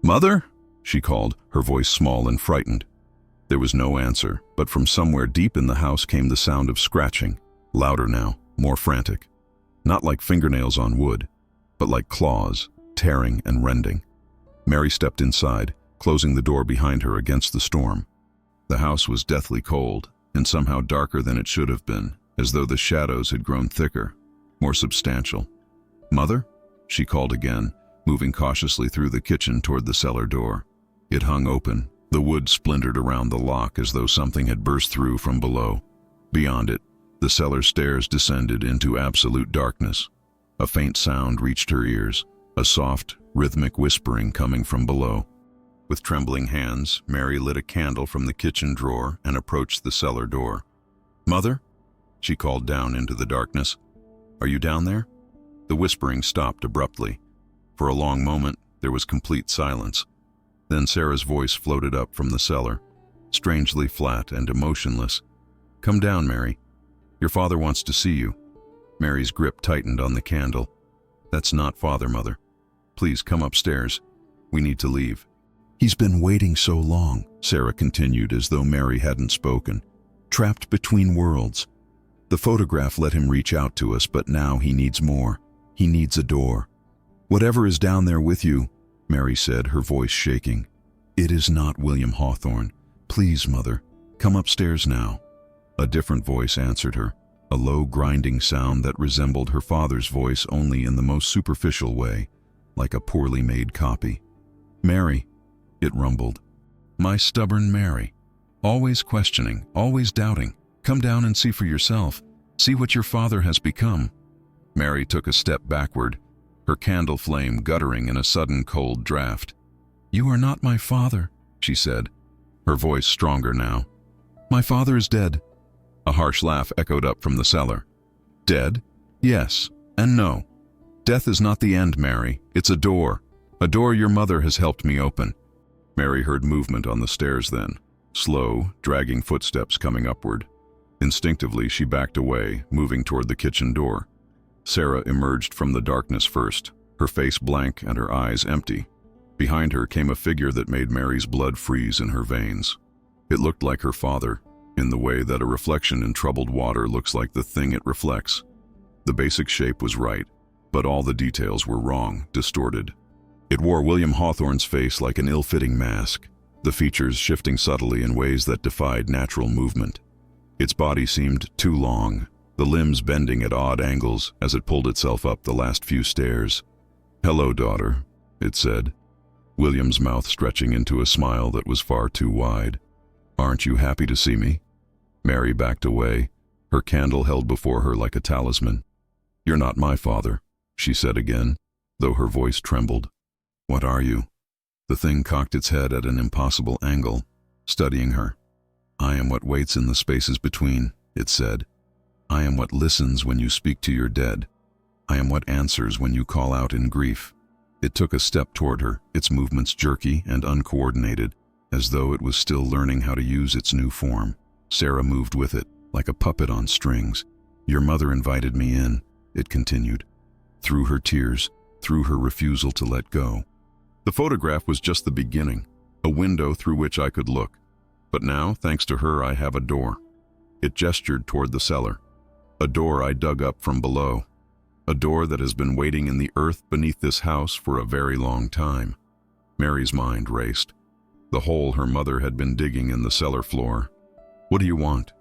[SPEAKER 1] "Mother?" she called, her voice small and frightened. There was no answer, but from somewhere deep in the house came the sound of scratching, louder now, more frantic. Not like fingernails on wood, but like claws, tearing and rending. Mary stepped inside, closing the door behind her against the storm. The house was deathly cold, and somehow darker than it should have been, as though the shadows had grown thicker, more substantial. "Mother?" she called again, moving cautiously through the kitchen toward the cellar door. It hung open, the wood splintered around the lock as though something had burst through from below. Beyond it, the cellar stairs descended into absolute darkness. A faint sound reached her ears, a soft, rhythmic whispering coming from below. With trembling hands, Mary lit a candle from the kitchen drawer and approached the cellar door. "Mother?" she called down into the darkness. "Are you down there?" The whispering stopped abruptly. For a long moment, there was complete silence. Then Sarah's voice floated up from the cellar, strangely flat and emotionless. "Come down, Mary. Your father wants to see you." Mary's grip tightened on the candle. "That's not Father, Mother. Please come upstairs. We need to leave." "He's been waiting so long," Sarah continued as though Mary hadn't spoken. "Trapped between worlds. The photograph let him reach out to us, but now he needs more. He needs a door." "Whatever is down there with you," Mary said, her voice shaking. "It is not William Hawthorne. Please, Mother, come upstairs now." A different voice answered her, a low grinding sound that resembled her father's voice only in the most superficial way, like a poorly made copy. "Mary," it rumbled. "My stubborn Mary. Always questioning, always doubting. Come down and see for yourself. See what your father has become." Mary took a step backward, her candle flame guttering in a sudden cold draft. "You are not my father," she said, her voice stronger now. "My father is dead." A harsh laugh echoed up from the cellar. "Dead? Yes, and no. Death is not the end, Mary. It's a door your mother has helped me open." Mary heard movement on the stairs then, slow, dragging footsteps coming upward. Instinctively, she backed away, moving toward the kitchen door. Sarah emerged from the darkness first, her face blank and her eyes empty. Behind her came a figure that made Mary's blood freeze in her veins. It looked like her father, in the way that a reflection in troubled water looks like the thing it reflects. The basic shape was right, but all the details were wrong, distorted. It wore William Hawthorne's face like an ill-fitting mask, the features shifting subtly in ways that defied natural movement. Its body seemed too long, the limbs bending at odd angles as it pulled itself up the last few stairs. "Hello, daughter," it said, William's mouth stretching into a smile that was far too wide. "Aren't you happy to see me?" Mary backed away, her candle held before her like a talisman. "You're not my father," she said again, though her voice trembled. "What are you?" The thing cocked its head at an impossible angle, studying her. "I am what waits in the spaces between," it said. "I am what listens when you speak to your dead. I am what answers when you call out in grief." It took a step toward her, its movements jerky and uncoordinated, as though it was still learning how to use its new form. Sarah moved with it, like a puppet on strings. "Your mother invited me in," it continued. Through her tears, through her refusal to let go. "The photograph was just the beginning, a window through which I could look. But now, thanks to her, I have a door. It gestured toward the cellar. A door I dug up from below. A door that has been waiting in the earth beneath this house for a very long time. Mary's mind raced. The hole her mother had been digging in the cellar floor. "What do you want?"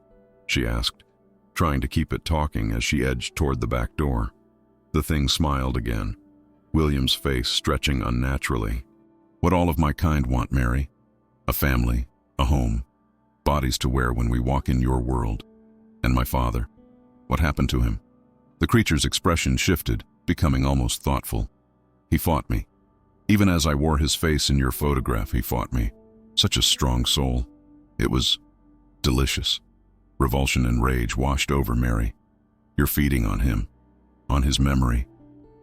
[SPEAKER 1] she asked, trying to keep it talking as she edged toward the back door. The thing smiled again, William's face stretching unnaturally. "What all of my kind want, Mary. A family, a home, bodies to wear when we walk in your world. And my father. What happened to him?" The creature's expression shifted, becoming almost thoughtful. "He fought me. Even as I wore his face in your photograph, he fought me. Such a strong soul. It was delicious." Revulsion and rage washed over Mary. "You're feeding on him, on his memory,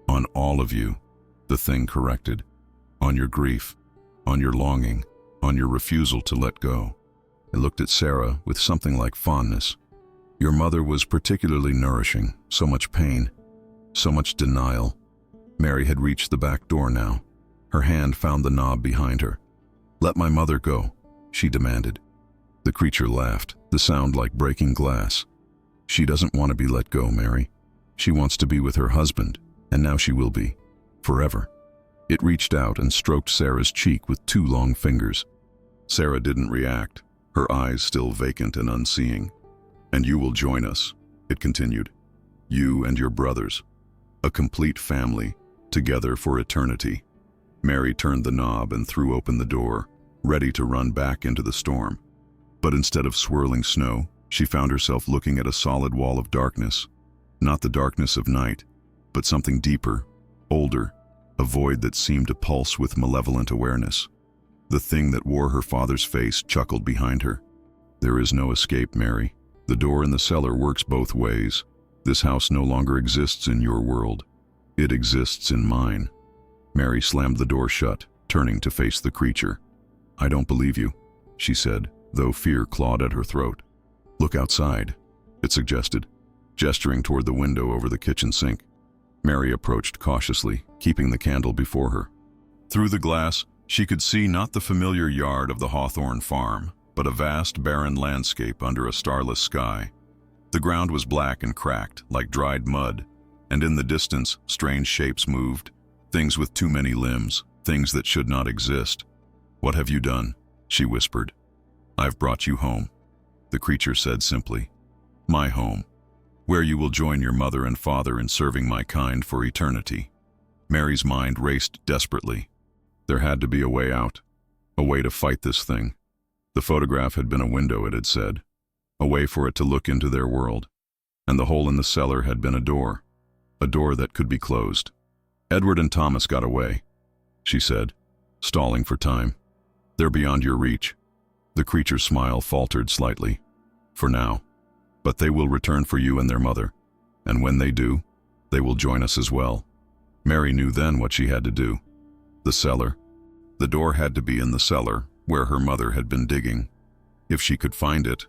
[SPEAKER 1] on all of you," the thing corrected. "On your grief, on your longing, on your refusal to let go." It looked at Sarah with something like fondness. "Your mother was particularly nourishing, so much pain, so much denial." Mary had reached the back door now. Her hand found the knob behind her. "Let my mother go," she demanded. The creature laughed, the sound like breaking glass. "She doesn't want to be let go, Mary. She wants to be with her husband, and now she will be. Forever." It reached out and stroked Sarah's cheek with 2 long fingers. Sarah didn't react, her eyes still vacant and unseeing. "And you will join us," it continued. "You and your brothers. A complete family, together for eternity." Mary turned the knob and threw open the door, ready to run back into the storm. But instead of swirling snow, she found herself looking at a solid wall of darkness. Not the darkness of night, but something deeper, older, a void that seemed to pulse with malevolent awareness. The thing that wore her father's face chuckled behind her. "There is no escape, Mary. The door in the cellar works both ways. This house no longer exists in your world. It exists in mine." Mary slammed the door shut, turning to face the creature. "I don't believe you," she said, though fear clawed at her throat. "Look outside," it suggested, gesturing toward the window over the kitchen sink. Mary approached cautiously, keeping the candle before her. Through the glass, she could see not the familiar yard of the Hawthorne farm, but a vast, barren landscape under a starless sky. The ground was black and cracked, like dried mud, and in the distance, strange shapes moved, things with too many limbs, things that should not exist. "What have you done?" she whispered. "I've brought you home," the creature said simply. "My home, where you will join your mother and father in serving my kind for eternity." Mary's mind raced desperately. There had to be a way out, a way to fight this thing. The photograph had been a window, it had said, a way for it to look into their world. And the hole in the cellar had been a door that could be closed. "Edward and Thomas got away," she said, stalling for time. "They're beyond your reach." The creature's smile faltered slightly. "For now. But they will return for you and their mother. And when they do, they will join us as well." Mary knew then what she had to do. The cellar. The door had to be in the cellar, where her mother had been digging. If she could find it,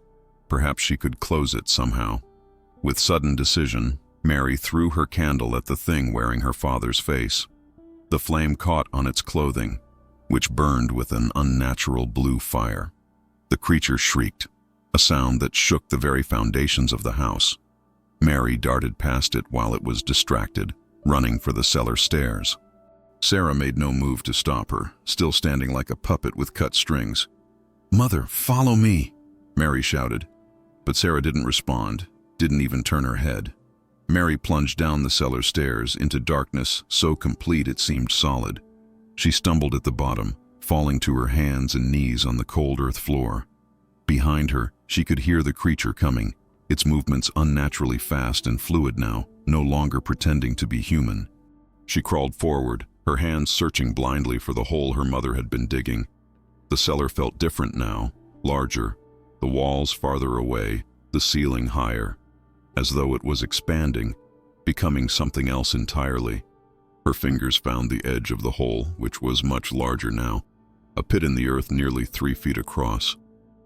[SPEAKER 1] perhaps she could close it somehow. With sudden decision, Mary threw her candle at the thing wearing her father's face. The flame caught on its clothing, which burned with an unnatural blue fire. The creature shrieked, a sound that shook the very foundations of the house. Mary darted past it while it was distracted, running for the cellar stairs. Sarah made no move to stop her, still standing like a puppet with cut strings. "Mother, follow me," Mary shouted. But Sarah didn't respond, didn't even turn her head. Mary plunged down the cellar stairs into darkness so complete it seemed solid. She stumbled at the bottom, falling to her hands and knees on the cold earth floor. Behind her, she could hear the creature coming, its movements unnaturally fast and fluid now, no longer pretending to be human. She crawled forward, her hands searching blindly for the hole her mother had been digging. The cellar felt different now, larger, the walls farther away, the ceiling higher, as though it was expanding, becoming something else entirely. Her fingers found the edge of the hole, which was much larger now, a pit in the earth nearly 3 feet across.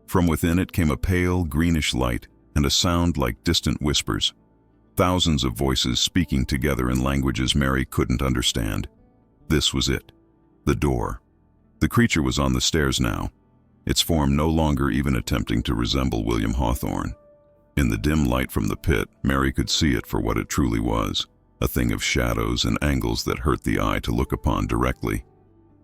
[SPEAKER 1] From within it came a pale, greenish light and a sound like distant whispers. Thousands of voices speaking together in languages Mary couldn't understand. This was it. The door. The creature was on the stairs now, its form no longer even attempting to resemble William Hawthorne. In the dim light from the pit, Mary could see it for what it truly was, a thing of shadows and angles that hurt the eye to look upon directly.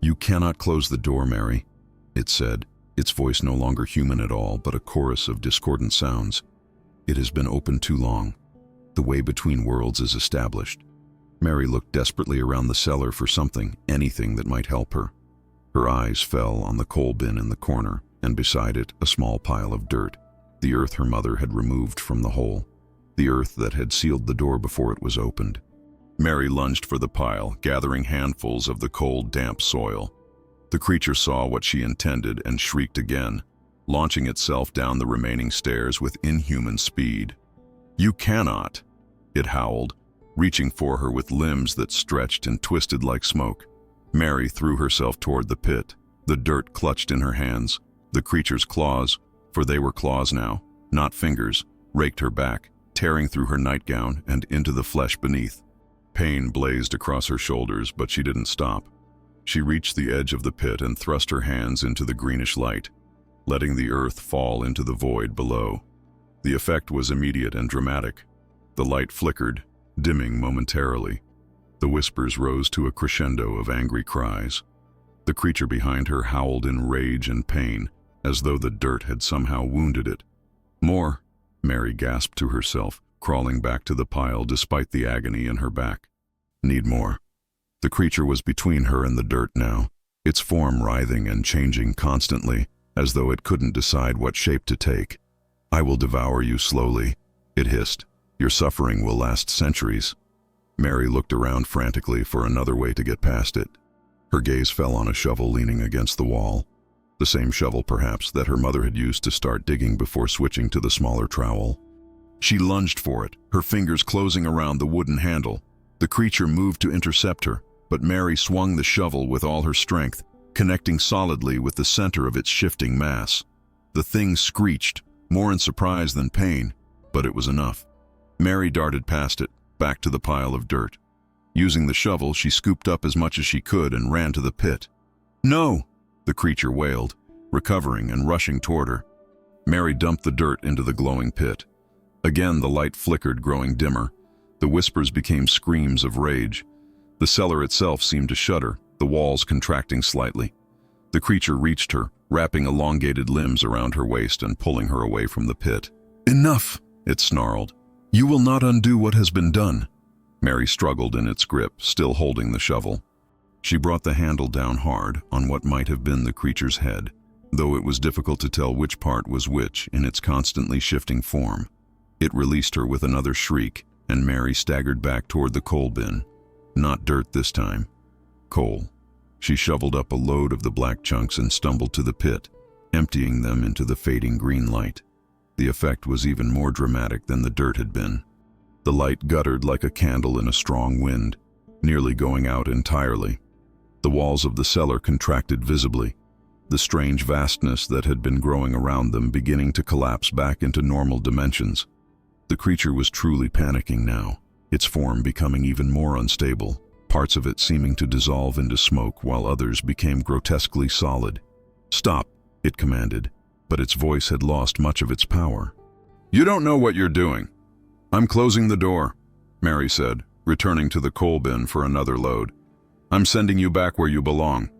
[SPEAKER 1] "You cannot close the door, Mary," it said, its voice no longer human at all, but a chorus of discordant sounds. "It has been open too long. The way between worlds is established." Mary looked desperately around the cellar for something, anything that might help her. Her eyes fell on the coal bin in the corner, and beside it a small pile of dirt, the earth her mother had removed from the hole, the earth that had sealed the door before it was opened. Mary lunged for the pile, gathering handfuls of the cold, damp soil. The creature saw what she intended and shrieked again, launching itself down the remaining stairs with inhuman speed. "You cannot!" it howled, reaching for her with limbs that stretched and twisted like smoke. Mary threw herself toward the pit, the dirt clutched in her hands. The creature's claws, for they were claws now, not fingers, raked her back, tearing through her nightgown and into the flesh beneath. Pain blazed across her shoulders, but she didn't stop. She reached the edge of the pit and thrust her hands into the greenish light, letting the earth fall into the void below. The effect was immediate and dramatic. The light flickered, dimming momentarily. The whispers rose to a crescendo of angry cries. The creature behind her howled in rage and pain, as though the dirt had somehow wounded it. "More," Mary gasped to herself, crawling back to the pile despite the agony in her back. "Need more." The creature was between her and the dirt now, its form writhing and changing constantly, as though it couldn't decide what shape to take. "I will devour you slowly," it hissed. "Your suffering will last centuries." Mary looked around frantically for another way to get past it. Her gaze fell on a shovel leaning against the wall, the same shovel perhaps that her mother had used to start digging before switching to the smaller trowel. She lunged for it, her fingers closing around the wooden handle. The creature moved to intercept her, but Mary swung the shovel with all her strength, connecting solidly with the center of its shifting mass. The thing screeched, more in surprise than pain, but it was enough. Mary darted past it, back to the pile of dirt. Using the shovel, she scooped up as much as she could and ran to the pit. "No!" the creature wailed, recovering and rushing toward her. Mary dumped the dirt into the glowing pit. Again the light flickered, growing dimmer. The whispers became screams of rage. The cellar itself seemed to shudder, the walls contracting slightly. The creature reached her, wrapping elongated limbs around her waist and pulling her away from the pit. "Enough!" it snarled. "You will not undo what has been done." Mary struggled in its grip, still holding the shovel. She brought the handle down hard on what might have been the creature's head, though it was difficult to tell which part was which in its constantly shifting form. It released her with another shriek, and Mary staggered back toward the coal bin. Not dirt this time. Coal. She shoveled up a load of the black chunks and stumbled to the pit, emptying them into the fading green light. The effect was even more dramatic than the dirt had been. The light guttered like a candle in a strong wind, nearly going out entirely. The walls of the cellar contracted visibly, the strange vastness that had been growing around them beginning to collapse back into normal dimensions. The creature was truly panicking now, its form becoming even more unstable, parts of it seeming to dissolve into smoke while others became grotesquely solid. "Stop," it commanded, but its voice had lost much of its power. "You don't know what you're doing." "I'm closing the door," Mary said, returning to the coal bin for another load. "I'm sending you back where you belong."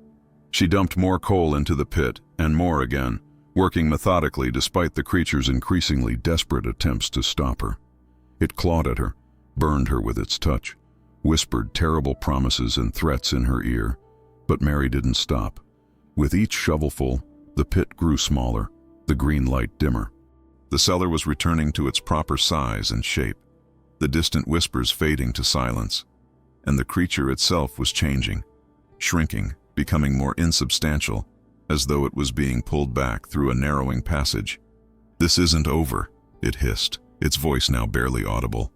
[SPEAKER 1] She dumped more coal into the pit, and more again, working methodically despite the creature's increasingly desperate attempts to stop her. It clawed at her, burned her with its touch, whispered terrible promises and threats in her ear, but Mary didn't stop. With each shovelful, the pit grew smaller, the green light dimmer. The cellar was returning to its proper size and shape, the distant whispers fading to silence, and the creature itself was changing, shrinking, becoming more insubstantial, as though it was being pulled back through a narrowing passage. "This isn't over," it hissed, its voice now barely audible.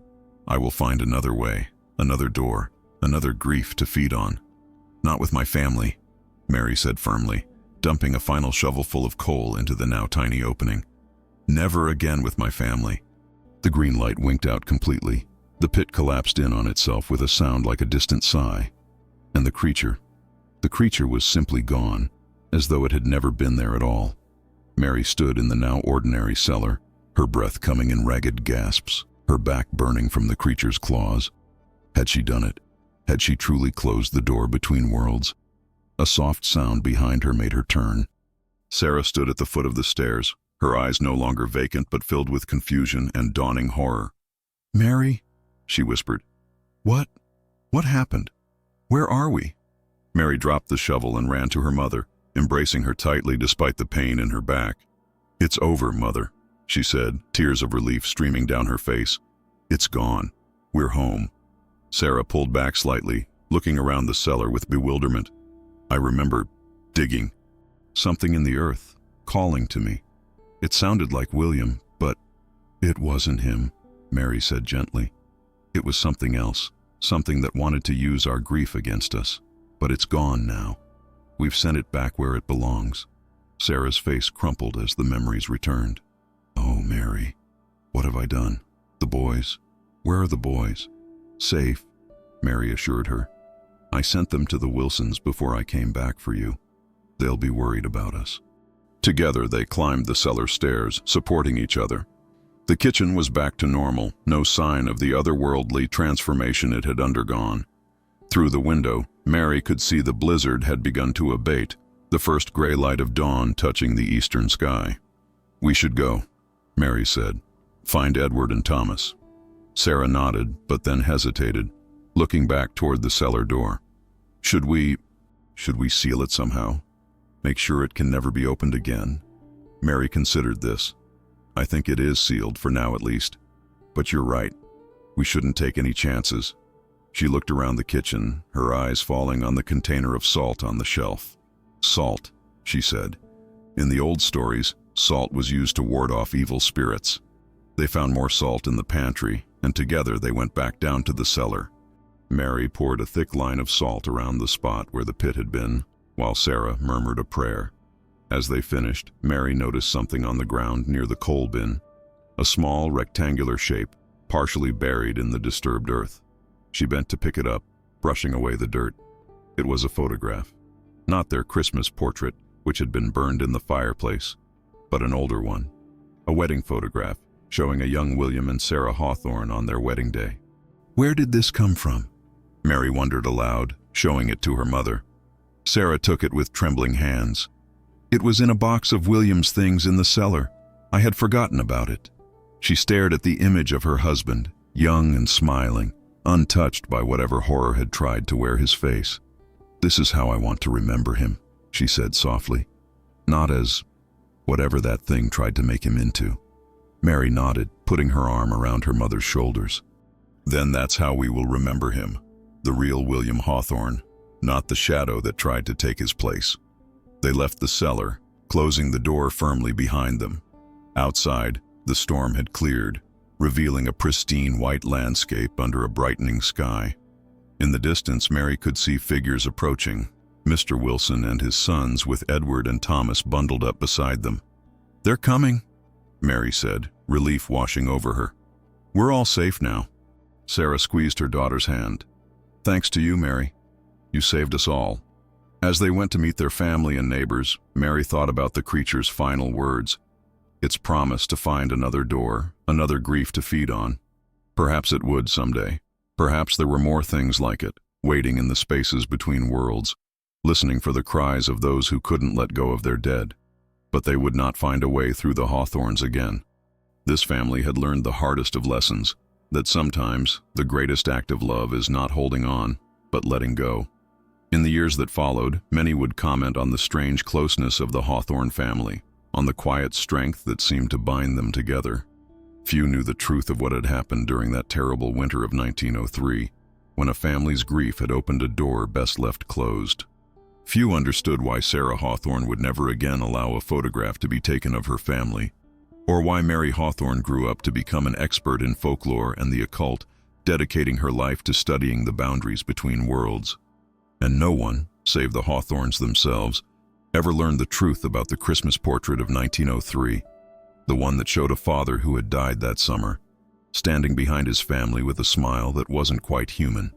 [SPEAKER 1] "I will find another way, another door, another grief to feed on." "Not with my family," Mary said firmly, dumping a final shovelful of coal into the now tiny opening. "Never again with my family." The green light winked out completely. The pit collapsed in on itself with a sound like a distant sigh. And the creature was simply gone, as though it had never been there at all. Mary stood in the now ordinary cellar, her breath coming in ragged gasps, her back burning from the creature's claws. Had she done it? Had she truly closed the door between worlds? A soft sound behind her made her turn. Sarah stood at the foot of the stairs, her eyes no longer vacant but filled with confusion and dawning horror. "Mary," she whispered. What happened? Where are we?" Mary dropped the shovel and ran to her mother, embracing her tightly despite the pain in her back. "It's over, Mother," she said, tears of relief streaming down her face. "It's gone. We're home." Sarah pulled back slightly, looking around the cellar with bewilderment. "I remember digging. Something in the earth, calling to me. It sounded like William, but it wasn't him," Mary said gently. "It was something else, something that wanted to use our grief against us. But it's gone now. We've sent it back where it belongs." Sarah's face crumpled as the memories returned. "Oh, Mary, what have I done? The boys? Where are the boys?" "Safe," Mary assured her. "I sent them to the Wilsons before I came back for you. They'll be worried about us." Together they climbed the cellar stairs, supporting each other. The kitchen was back to normal, no sign of the otherworldly transformation it had undergone. Through the window, Mary could see the blizzard had begun to abate, the first gray light of dawn touching the eastern sky. "We should go," Mary said. "Find Edward and Thomas." Sarah nodded, but then hesitated, looking back toward the cellar door. Should we seal it somehow? Make sure it can never be opened again?" Mary considered this. "I think it is sealed, for now at least. But you're right. We shouldn't take any chances." She looked around the kitchen, her eyes falling on the container of salt on the shelf. "Salt," she said. "In the old stories, salt was used to ward off evil spirits." They found more salt in the pantry, and together they went back down to the cellar. Mary poured a thick line of salt around the spot where the pit had been, while Sarah murmured a prayer. As they finished, Mary noticed something on the ground near the coal bin, a small rectangular shape, partially buried in the disturbed earth. She bent to pick it up, brushing away the dirt. It was a photograph. Not their Christmas portrait, which had been burned in the fireplace, but an older one. A wedding photograph, showing a young William and Sarah Hawthorne on their wedding day. "Where did this come from?" Mary wondered aloud, showing it to her mother. Sarah took it with trembling hands. "It was in a box of William's things in the cellar. I had forgotten about it." She stared at the image of her husband, young and smiling, untouched by whatever horror had tried to wear his face. "This is how I want to remember him," she said softly. "Not as whatever that thing tried to make him into." Mary nodded, putting her arm around her mother's shoulders. "Then that's how we will remember him. The real William Hawthorne, not the shadow that tried to take his place." They left the cellar, closing the door firmly behind them. Outside, the storm had cleared, revealing a pristine white landscape under a brightening sky. In the distance, Mary could see figures approaching, Mr. Wilson and his sons with Edward and Thomas bundled up beside them. "They're coming," Mary said, relief washing over her. "We're all safe now." Sarah squeezed her daughter's hand. "Thanks to you, Mary. You saved us all." As they went to meet their family and neighbors, Mary thought about the creature's final words. Its promise to find another door, another grief to feed on. Perhaps it would someday. Perhaps there were more things like it, waiting in the spaces between worlds, listening for the cries of those who couldn't let go of their dead. But they would not find a way through the Hawthorns again. This family had learned the hardest of lessons, that sometimes the greatest act of love is not holding on, but letting go. In the years that followed, many would comment on the strange closeness of the Hawthorne family, on the quiet strength that seemed to bind them together. Few knew the truth of what had happened during that terrible winter of 1903, when a family's grief had opened a door best left closed. Few understood why Sarah Hawthorne would never again allow a photograph to be taken of her family, or why Mary Hawthorne grew up to become an expert in folklore and the occult, dedicating her life to studying the boundaries between worlds. And no one, save the Hawthorns themselves, ever learned the truth about the Christmas portrait of 1903, the one that showed a father who had died that summer, standing behind his family with a smile that wasn't quite human.